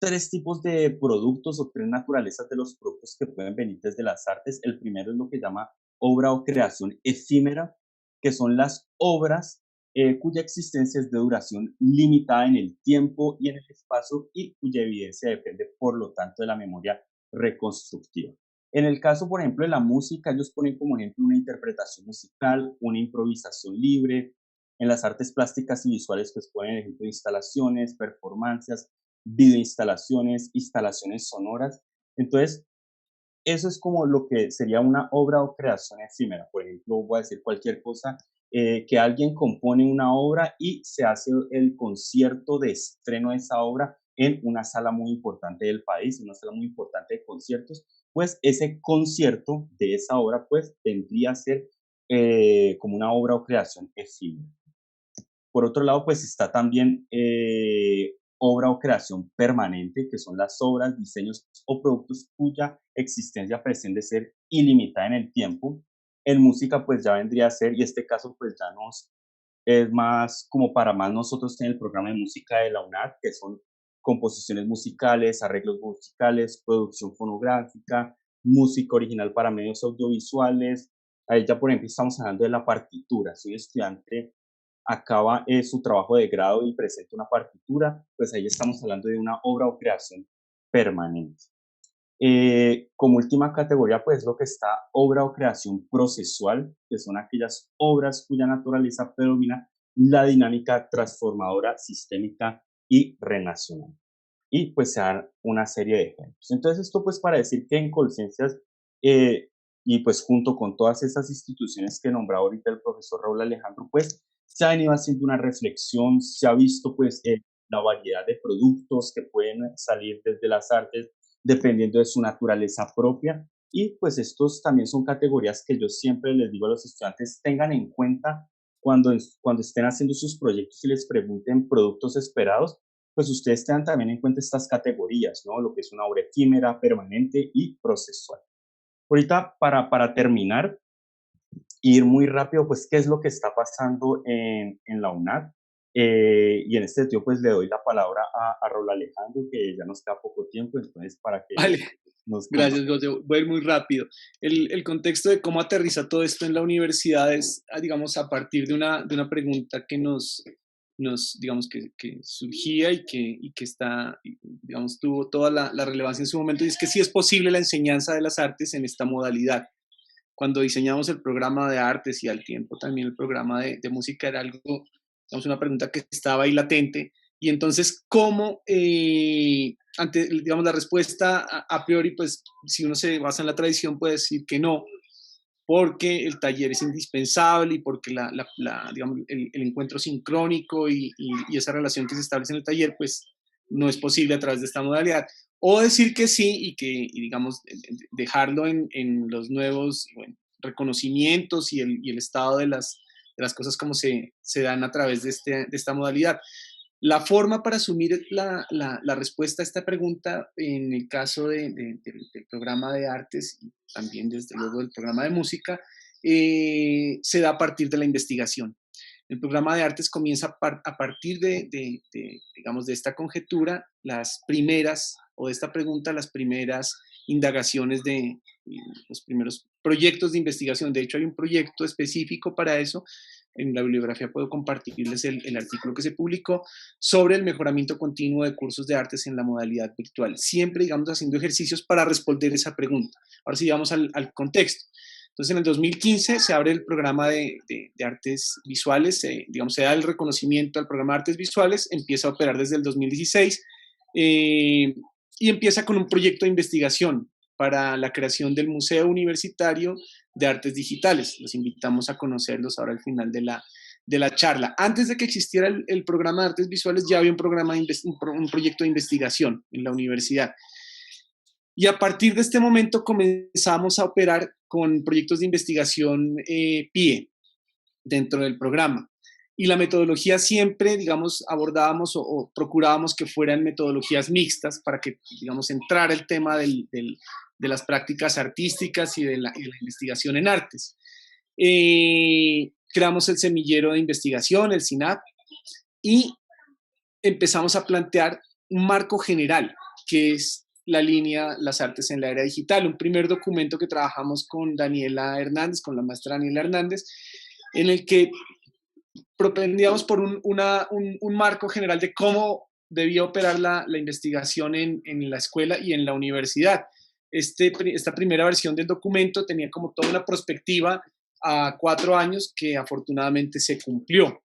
tres tipos de productos o tres naturalezas de los productos que pueden venir desde las artes. El primero es lo que llama obra o creación efímera, que son las obras cuya existencia es de duración limitada en el tiempo y en el espacio y cuya evidencia depende, por lo tanto, de la memoria reconstructiva. En el caso, por ejemplo, de la música, ellos ponen como ejemplo una interpretación musical, una improvisación libre. En las artes plásticas y visuales, pues ponen ejemplo instalaciones, performances, videoinstalaciones, instalaciones sonoras. Entonces, eso es como lo que sería una obra o creación efímera. Por ejemplo, voy a decir cualquier cosa, que alguien compone una obra y se hace el concierto de estreno de esa obra en una sala muy importante del país, una sala muy importante de conciertos, pues ese concierto de esa obra pues vendría a ser como una obra o creación efímera. Por otro lado, pues está también obra o creación permanente, que son las obras, diseños o productos cuya existencia pretende ser ilimitada en el tiempo. En música, pues ya vendría a ser, y este caso, pues ya nos es más como para más nosotros en el programa de música de la UNAD, que son composiciones musicales, arreglos musicales, producción fonográfica, música original para medios audiovisuales. Ahí ya, por ejemplo, estamos hablando de la partitura. Soy estudiante, acaba su trabajo de grado y presenta una partitura, pues ahí estamos hablando de una obra o creación permanente. Como última categoría, pues lo que está obra o creación procesual, que son aquellas obras cuya naturaleza predomina la dinámica transformadora, sistémica y relacional. Y pues se dan una serie de ejemplos. Entonces esto pues para decir que en Colciencias y pues junto con todas esas instituciones que nombraba ahorita el profesor Raúl Alejandro, pues se ha venido haciendo una reflexión, se ha visto pues la variedad de productos que pueden salir desde las artes dependiendo de su naturaleza propia. Y pues estos también son categorías que yo siempre les digo a los estudiantes, tengan en cuenta cuando estén haciendo sus proyectos y les pregunten productos esperados, pues ustedes tengan también en cuenta estas categorías, ¿no? Lo que es una obra efímera, permanente y procesual. Ahorita, para terminar, ir muy rápido, pues, ¿qué es lo que está pasando en la UNAD? Y en este sentido, pues, le doy la palabra a Raúl Alejandro, que ya nos queda poco tiempo, entonces, para que Vale. nos cuenta. Gracias, José. Voy a ir muy rápido. El contexto de cómo aterriza todo esto en la universidad es, digamos, a partir de una pregunta que digamos, que surgía y que está, digamos, tuvo toda la relevancia en su momento, y es que sí es posible la enseñanza de las artes en esta modalidad. Cuando diseñamos el programa de artes y al tiempo también el programa de música era algo, digamos, una pregunta que estaba ahí latente. Y entonces, ¿cómo, ante, digamos, la respuesta a priori, pues si uno se basa en la tradición, puede decir que no, porque el taller es indispensable y porque digamos, el encuentro sincrónico y esa relación que se establece en el taller, pues no es posible a través de esta modalidad. O decir que sí digamos, dejarlo en los nuevos, bueno, reconocimientos y el estado de las cosas como se dan a través de esta modalidad. La forma para asumir la respuesta a esta pregunta en el caso del programa de artes y también desde luego del programa de música se da a partir de la investigación. El programa de artes comienza a partir digamos, de esta conjetura, las primeras, o de esta pregunta, las primeras indagaciones los primeros proyectos de investigación. De hecho, hay un proyecto específico para eso. En la bibliografía puedo compartirles el artículo que se publicó sobre el mejoramiento continuo de cursos de artes en la modalidad virtual, siempre, digamos, haciendo ejercicios para responder esa pregunta. Ahora sí, vamos al contexto. Entonces, en el 2015 se abre el programa de artes visuales, digamos, se da el reconocimiento al programa de artes visuales, empieza a operar desde el 2016 y empieza con un proyecto de investigación para la creación del Museo Universitario de Artes Digitales. Los invitamos a conocerlos ahora al final de la charla. Antes de que existiera el programa de artes visuales, ya había un proyecto de investigación en la universidad. Y a partir de este momento comenzamos a operar con proyectos de investigación PIE dentro del programa. Y la metodología siempre, digamos, abordábamos o procurábamos que fueran metodologías mixtas para que, digamos, entrara el tema de las prácticas artísticas y de la investigación en artes. Creamos el semillero de investigación, el SINAP, y empezamos a plantear un marco general, que es la línea Las Artes en la Era Digital, un primer documento que trabajamos con Daniela Hernández, con la maestra Daniela Hernández, en el que propendíamos por un marco general de cómo debía operar la investigación en la escuela y en la universidad. Esta primera versión del documento tenía como toda una perspectiva a 4 años que afortunadamente se cumplió.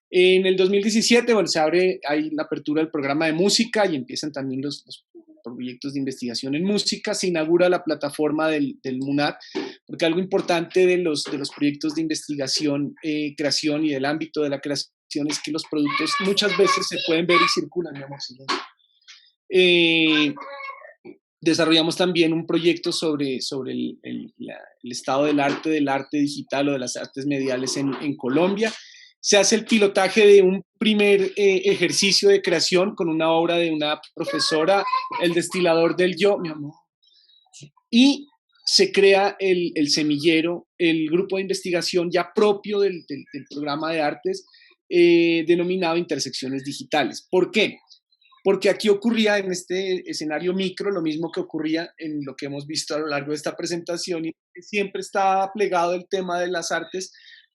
En el 2017, bueno, se abre ahí la apertura del programa de música y empiezan también los proyectos de investigación en música. Se inaugura la plataforma del MUNAT, porque algo importante de los proyectos de investigación, creación y del ámbito de la creación es que los productos muchas veces se pueden ver y circulan, mi amor. Desarrollamos también un proyecto sobre el estado del arte digital o de las artes mediales en Colombia. Se hace el pilotaje de un primer ejercicio de creación con una obra de una profesora, El destilador del yo, mi amor. Y se crea el semillero, el grupo de investigación ya propio del programa de artes, denominado Intersecciones Digitales. ¿Por qué? Porque aquí ocurría en este escenario micro lo mismo que ocurría en lo que hemos visto a lo largo de esta presentación, y siempre estaba plegado el tema de las artes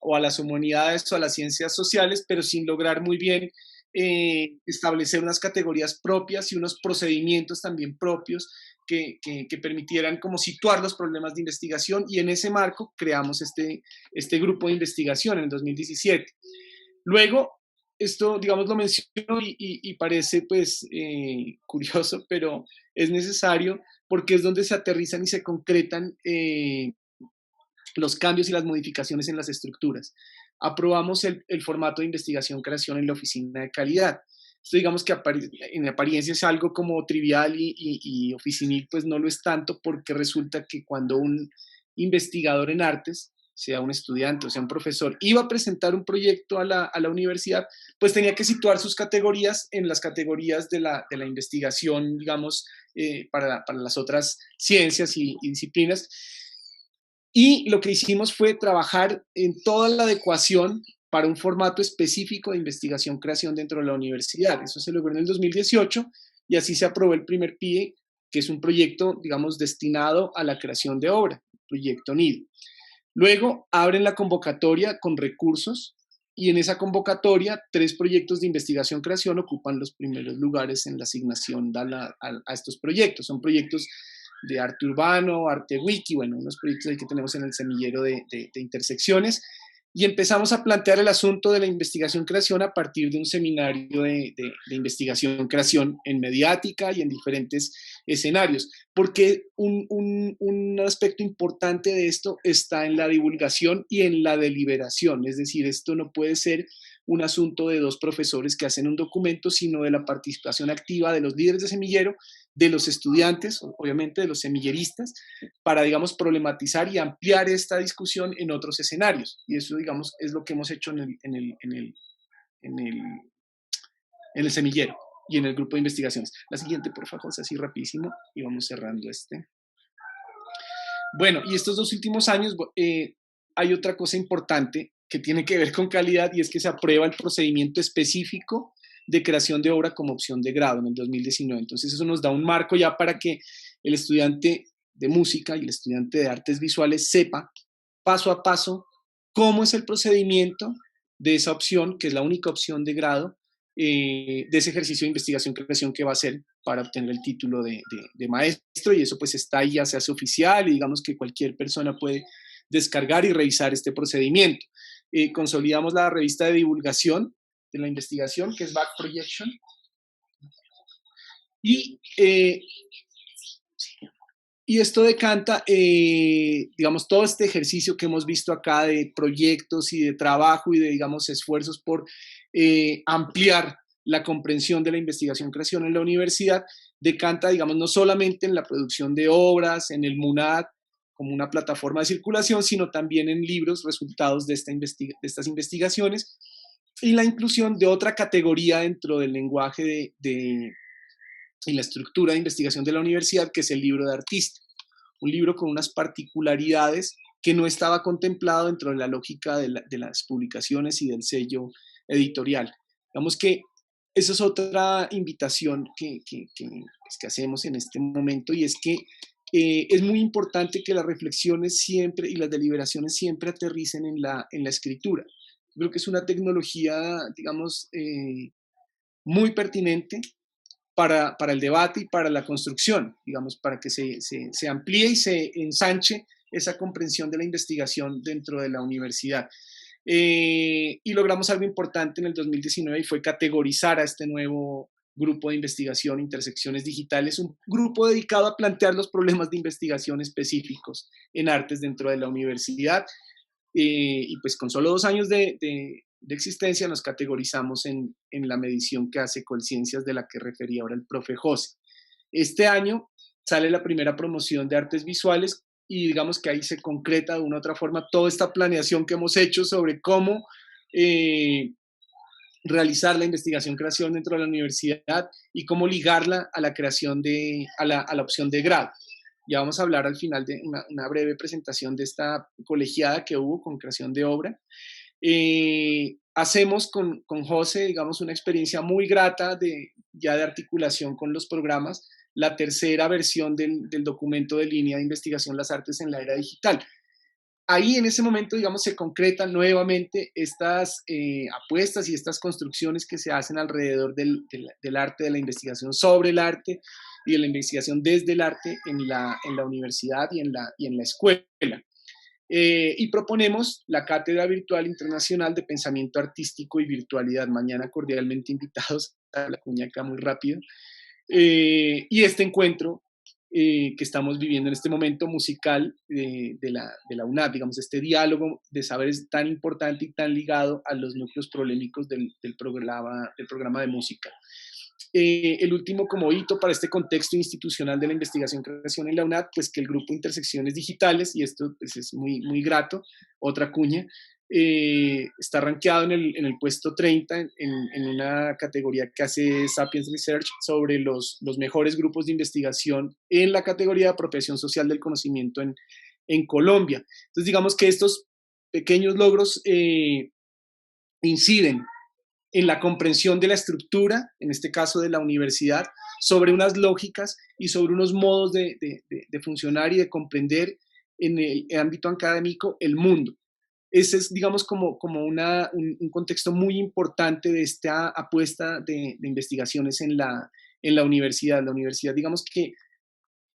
o a las humanidades o a las ciencias sociales, pero sin lograr muy bien establecer unas categorías propias y unos procedimientos también propios que permitieran como situar los problemas de investigación, y en ese marco creamos este grupo de investigación en el 2017. Luego, esto, digamos, lo menciono y parece pues curioso, pero es necesario porque es donde se aterrizan y se concretan los cambios y las modificaciones en las estructuras. Aprobamos el formato de investigación-creación en la oficina de calidad. Esto digamos que en apariencia es algo como trivial y oficinil, pues no lo es tanto, porque resulta que cuando un investigador en artes, sea un estudiante o sea un profesor, iba a presentar un proyecto a la universidad, pues tenía que situar sus categorías en las categorías de la investigación, digamos, para las otras ciencias y disciplinas. Y lo que hicimos fue trabajar en toda la adecuación para un formato específico de investigación-creación dentro de la universidad. Eso se logró en el 2018 y así se aprobó el primer PIE, que es un proyecto, digamos, destinado a la creación de obra, proyecto Nido. Luego abren la convocatoria con recursos y en esa convocatoria 3 proyectos de investigación-creación ocupan los primeros lugares en la asignación a estos proyectos. Son proyectos de arte urbano, arte wiki, bueno, unos proyectos ahí que tenemos en el semillero de intersecciones. Y empezamos a plantear el asunto de la investigación-creación a partir de un seminario de investigación-creación en mediática y en diferentes escenarios, porque un aspecto importante de esto está en la divulgación y en la deliberación, es decir, esto no puede ser un asunto de 2 profesores que hacen un documento, sino de la participación activa de los líderes de semillero, de los estudiantes, obviamente de los semilleristas, para, digamos, problematizar y ampliar esta discusión en otros escenarios. Y eso, digamos, es lo que hemos hecho en el semillero y en el grupo de investigaciones. La siguiente, por favor, José, así rapidísimo, y vamos cerrando este. Bueno, y estos 2 últimos años hay otra cosa importante que tiene que ver con calidad, y es que se aprueba el procedimiento específico de creación de obra como opción de grado en el 2019. Entonces eso nos da un marco ya para que el estudiante de música y el estudiante de artes visuales sepa paso a paso cómo es el procedimiento de esa opción, que es la única opción de grado, de ese ejercicio de investigación-creación que va a hacer para obtener el título de maestro, y eso pues está ahí, ya se hace oficial, y digamos que cualquier persona puede descargar y revisar este procedimiento. Consolidamos la revista de divulgación de la investigación, que es Back Projection, y esto decanta, digamos, todo este ejercicio que hemos visto acá de proyectos y de trabajo y de, digamos, esfuerzos por ampliar la comprensión de la investigación-creación en la universidad, decanta, digamos, no solamente en la producción de obras, en el MUNAD, como una plataforma de circulación, sino también en libros, resultados de estas investigaciones, y la inclusión de otra categoría dentro del lenguaje y la estructura de investigación de la universidad, que es el libro de artista. Un libro con unas particularidades que no estaba contemplado dentro de la lógica de las publicaciones y del sello editorial. Digamos que esa es otra invitación que hacemos en este momento, y es que es muy importante que las reflexiones siempre y las deliberaciones siempre aterricen en la escritura. Creo que es una tecnología, digamos, muy pertinente para el debate y para la construcción, digamos, para que se amplíe y se ensanche esa comprensión de la investigación dentro de la universidad. Y logramos algo importante en el 2019, y fue categorizar a este nuevo grupo de investigación, Intersecciones Digitales, un grupo dedicado a plantear los problemas de investigación específicos en artes dentro de la universidad. Y pues con solo 2 años de existencia nos categorizamos en la medición que hace Colciencias, de la que refería ahora el profe José. Este año sale la primera promoción de artes visuales, y digamos que ahí se concreta de una u otra forma toda esta planeación que hemos hecho sobre cómo realizar la investigación-creación dentro de la universidad y cómo ligarla a la creación a la opción de grado. Ya vamos a hablar al final de una breve presentación de esta colegiada que hubo con creación de obra. Hacemos con José, digamos, una experiencia muy grata ya de articulación con los programas, la tercera versión del documento de línea de investigación Las Artes en la Era Digital. Ahí en ese momento, digamos, se concretan nuevamente estas apuestas y estas construcciones que se hacen alrededor del arte, de la investigación sobre el arte y de la investigación desde el arte en la universidad y en la escuela. Y proponemos la Cátedra Virtual Internacional de Pensamiento Artístico y Virtualidad. Mañana cordialmente invitados, a la cuña acá muy rápido. Y este encuentro que estamos viviendo en este momento musical de la UNAD, digamos, este diálogo de saberes tan importante y tan ligado a los núcleos polémicos del programa de música. El último como hito para este contexto institucional de la investigación-creación en la UNAD, pues que el grupo Intersecciones Digitales, y esto pues, es muy, muy grato, otra cuña, está rankeado en el puesto 30 en una categoría que hace Sapiens Research sobre los mejores grupos de investigación en la categoría de apropiación social del conocimiento en Colombia. Entonces digamos que estos pequeños logros inciden en la comprensión de la estructura, en este caso de la universidad, sobre unas lógicas y sobre unos modos de funcionar y de comprender en el ámbito académico el mundo. Ese es, digamos, como un contexto muy importante de esta apuesta de investigaciones en la universidad. La universidad, digamos que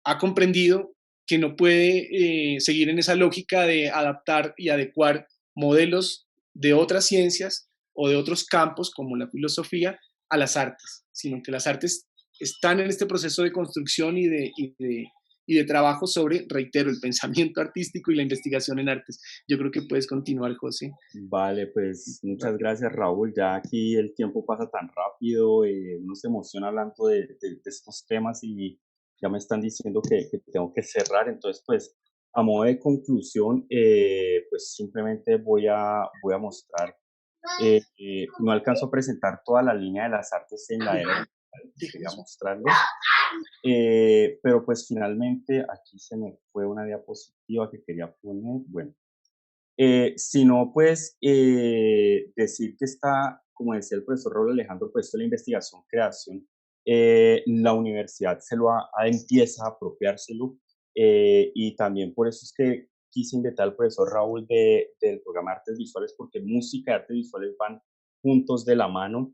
ha comprendido que no puede seguir en esa lógica de adaptar y adecuar modelos de otras ciencias o de otros campos, como la filosofía, a las artes, sino que las artes están en este proceso de construcción y de trabajo sobre, reitero, el pensamiento artístico y la investigación en artes. Yo creo que puedes continuar, José. Vale, pues muchas gracias, Raúl. Ya aquí el tiempo pasa tan rápido, uno se emociona hablando de estos temas y ya me están diciendo que tengo que cerrar. Entonces, pues a modo de conclusión, pues simplemente voy a mostrar, no alcanzo a presentar toda la línea de las artes en la era digital, quería mostrarlo, pero pues finalmente aquí se me fue una diapositiva que quería poner. Bueno. Sino pues decir que está, como decía el profesor Raúl Alejandro, pues esto de la investigación, creación, la universidad empieza a apropiárselo, y también por eso es que quise invitar al profesor Raúl del programa de Artes Visuales, porque música y artes visuales van juntos de la mano.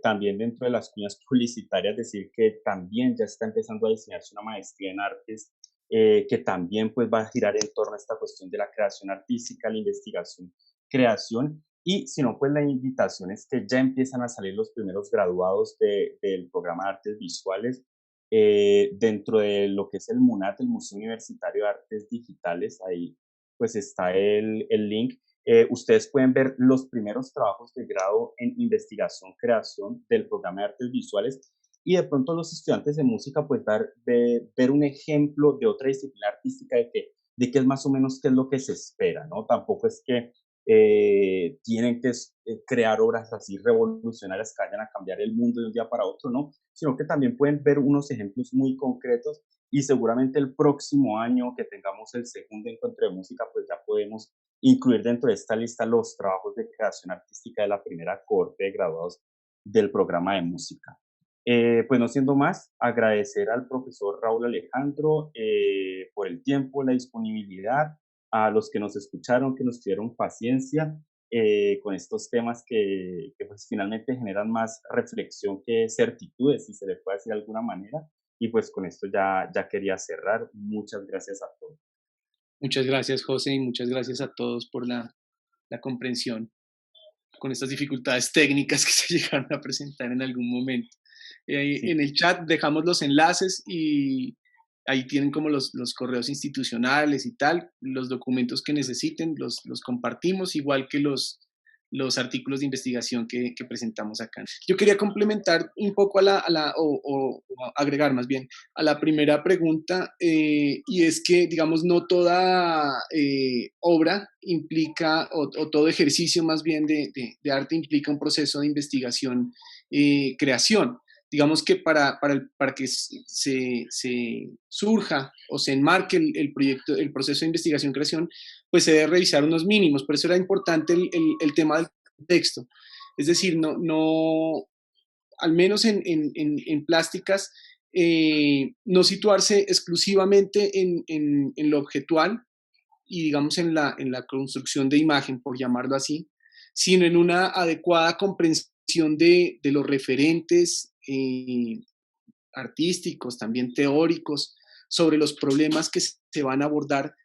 También dentro de las cuñas publicitarias, decir que también ya está empezando a diseñarse una maestría en artes, que también pues va a girar en torno a esta cuestión de la creación artística, la investigación, creación, y si no, pues la invitación es que ya empiezan a salir los primeros graduados del programa de artes visuales, dentro de lo que es el MUNAT, el Museo Universitario de Artes Digitales. Ahí pues está el link. Ustedes pueden ver los primeros trabajos de grado en investigación, creación del programa de artes visuales, y de pronto los estudiantes de música pues ver un ejemplo de otra disciplina artística de qué es más o menos qué es lo que se espera, ¿no? Tampoco es que tienen que crear obras así revolucionarias que vayan a cambiar el mundo de un día para otro, ¿no? Sino que también pueden ver unos ejemplos muy concretos, y seguramente el próximo año que tengamos el segundo encuentro de música, pues ya podemos incluir dentro de esta lista los trabajos de creación artística de la primera cohorte de graduados del programa de música. Pues no siendo más, agradecer al profesor Raúl Alejandro por el tiempo, la disponibilidad, a los que nos escucharon, que nos tuvieron paciencia con estos temas que pues finalmente generan más reflexión que certitudes, si se le puede decir de alguna manera. Y pues con esto ya quería cerrar. Muchas gracias a todos. Muchas gracias, José, y muchas gracias a todos por la comprensión con estas dificultades técnicas que se llegaron a presentar en algún momento. Sí, En el chat dejamos los enlaces y ahí tienen como los correos institucionales y tal, los documentos que necesiten, los compartimos, igual que los artículos de investigación que presentamos acá. Yo quería complementar un poco o agregar más bien a la primera pregunta, y es que, digamos, no toda obra implica, o todo ejercicio más bien de arte implica un proceso de investigación, creación. Digamos que para que se surja o se enmarque el proyecto, el proceso de investigación-creación, pues se debe revisar unos mínimos. Por eso era importante el tema del contexto. Es decir, al menos en plásticas, no situarse exclusivamente en lo objetual y, digamos, en la construcción de imagen, por llamarlo así, sino en una adecuada comprensión de los referentes artísticos, también teóricos, sobre los problemas que se van a abordar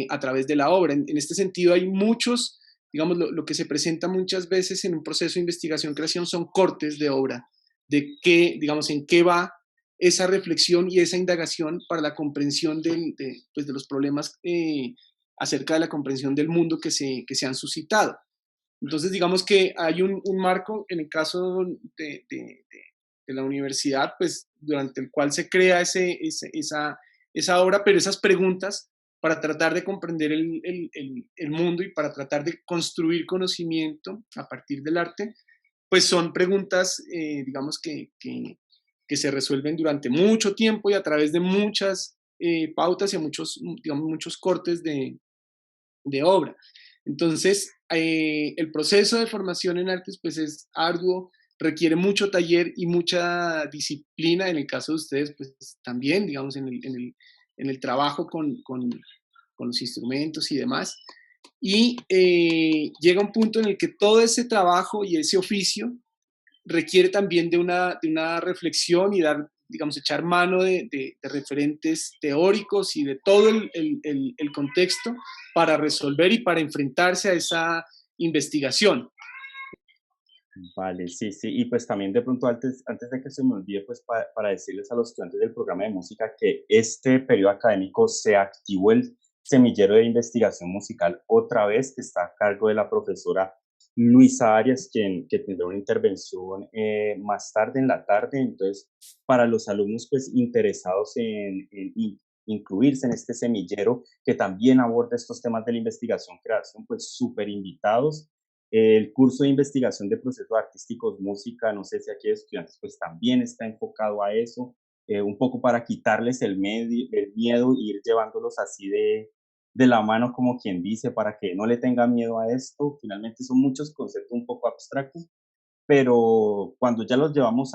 a través de la obra. En este sentido, hay muchos, digamos, lo que se presenta muchas veces en un proceso de investigación-creación son cortes de obra, de qué, digamos, en qué va esa reflexión y esa indagación para la comprensión pues de los problemas acerca de la comprensión del mundo que se han suscitado. Entonces, digamos que hay un marco en el caso de la universidad, pues durante el cual se crea esa obra, pero esas preguntas para tratar de comprender el mundo y para tratar de construir conocimiento a partir del arte, pues son preguntas, digamos, que se resuelven durante mucho tiempo y a través de muchas pautas y digamos, muchos cortes de obra. Entonces, el proceso de formación en artes pues es arduo, requiere mucho taller y mucha disciplina. En el caso de ustedes, pues también, digamos, en el trabajo con los instrumentos y demás. Y llega un punto en el que todo ese trabajo y ese oficio requiere también de una reflexión y dar, digamos, echar mano de referentes teóricos y de todo el contexto para resolver y para enfrentarse a esa investigación. Vale, sí, sí. Y pues también de pronto antes de que se me olvide, pues para decirles a los estudiantes del programa de música que este periodo académico se activó el semillero de investigación musical otra vez, que está a cargo de la profesora Luisa Arias, que tendrá una intervención más tarde en la tarde. Entonces, para los alumnos pues interesados en incluirse en este semillero que también aborda estos temas de la investigación, creación, pues súper invitados. El curso de investigación de procesos artísticos, música, no sé si aquí hay estudiantes, pues también está enfocado a eso, un poco para quitarles el miedo e ir llevándolos así de la mano, como quien dice, para que no le tengan miedo a esto. Finalmente son muchos conceptos un poco abstractos, pero cuando ya los llevamos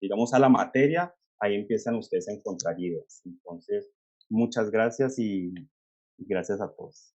digamos, a la materia, ahí empiezan ustedes a encontrar ideas. Entonces, muchas gracias y gracias a todos.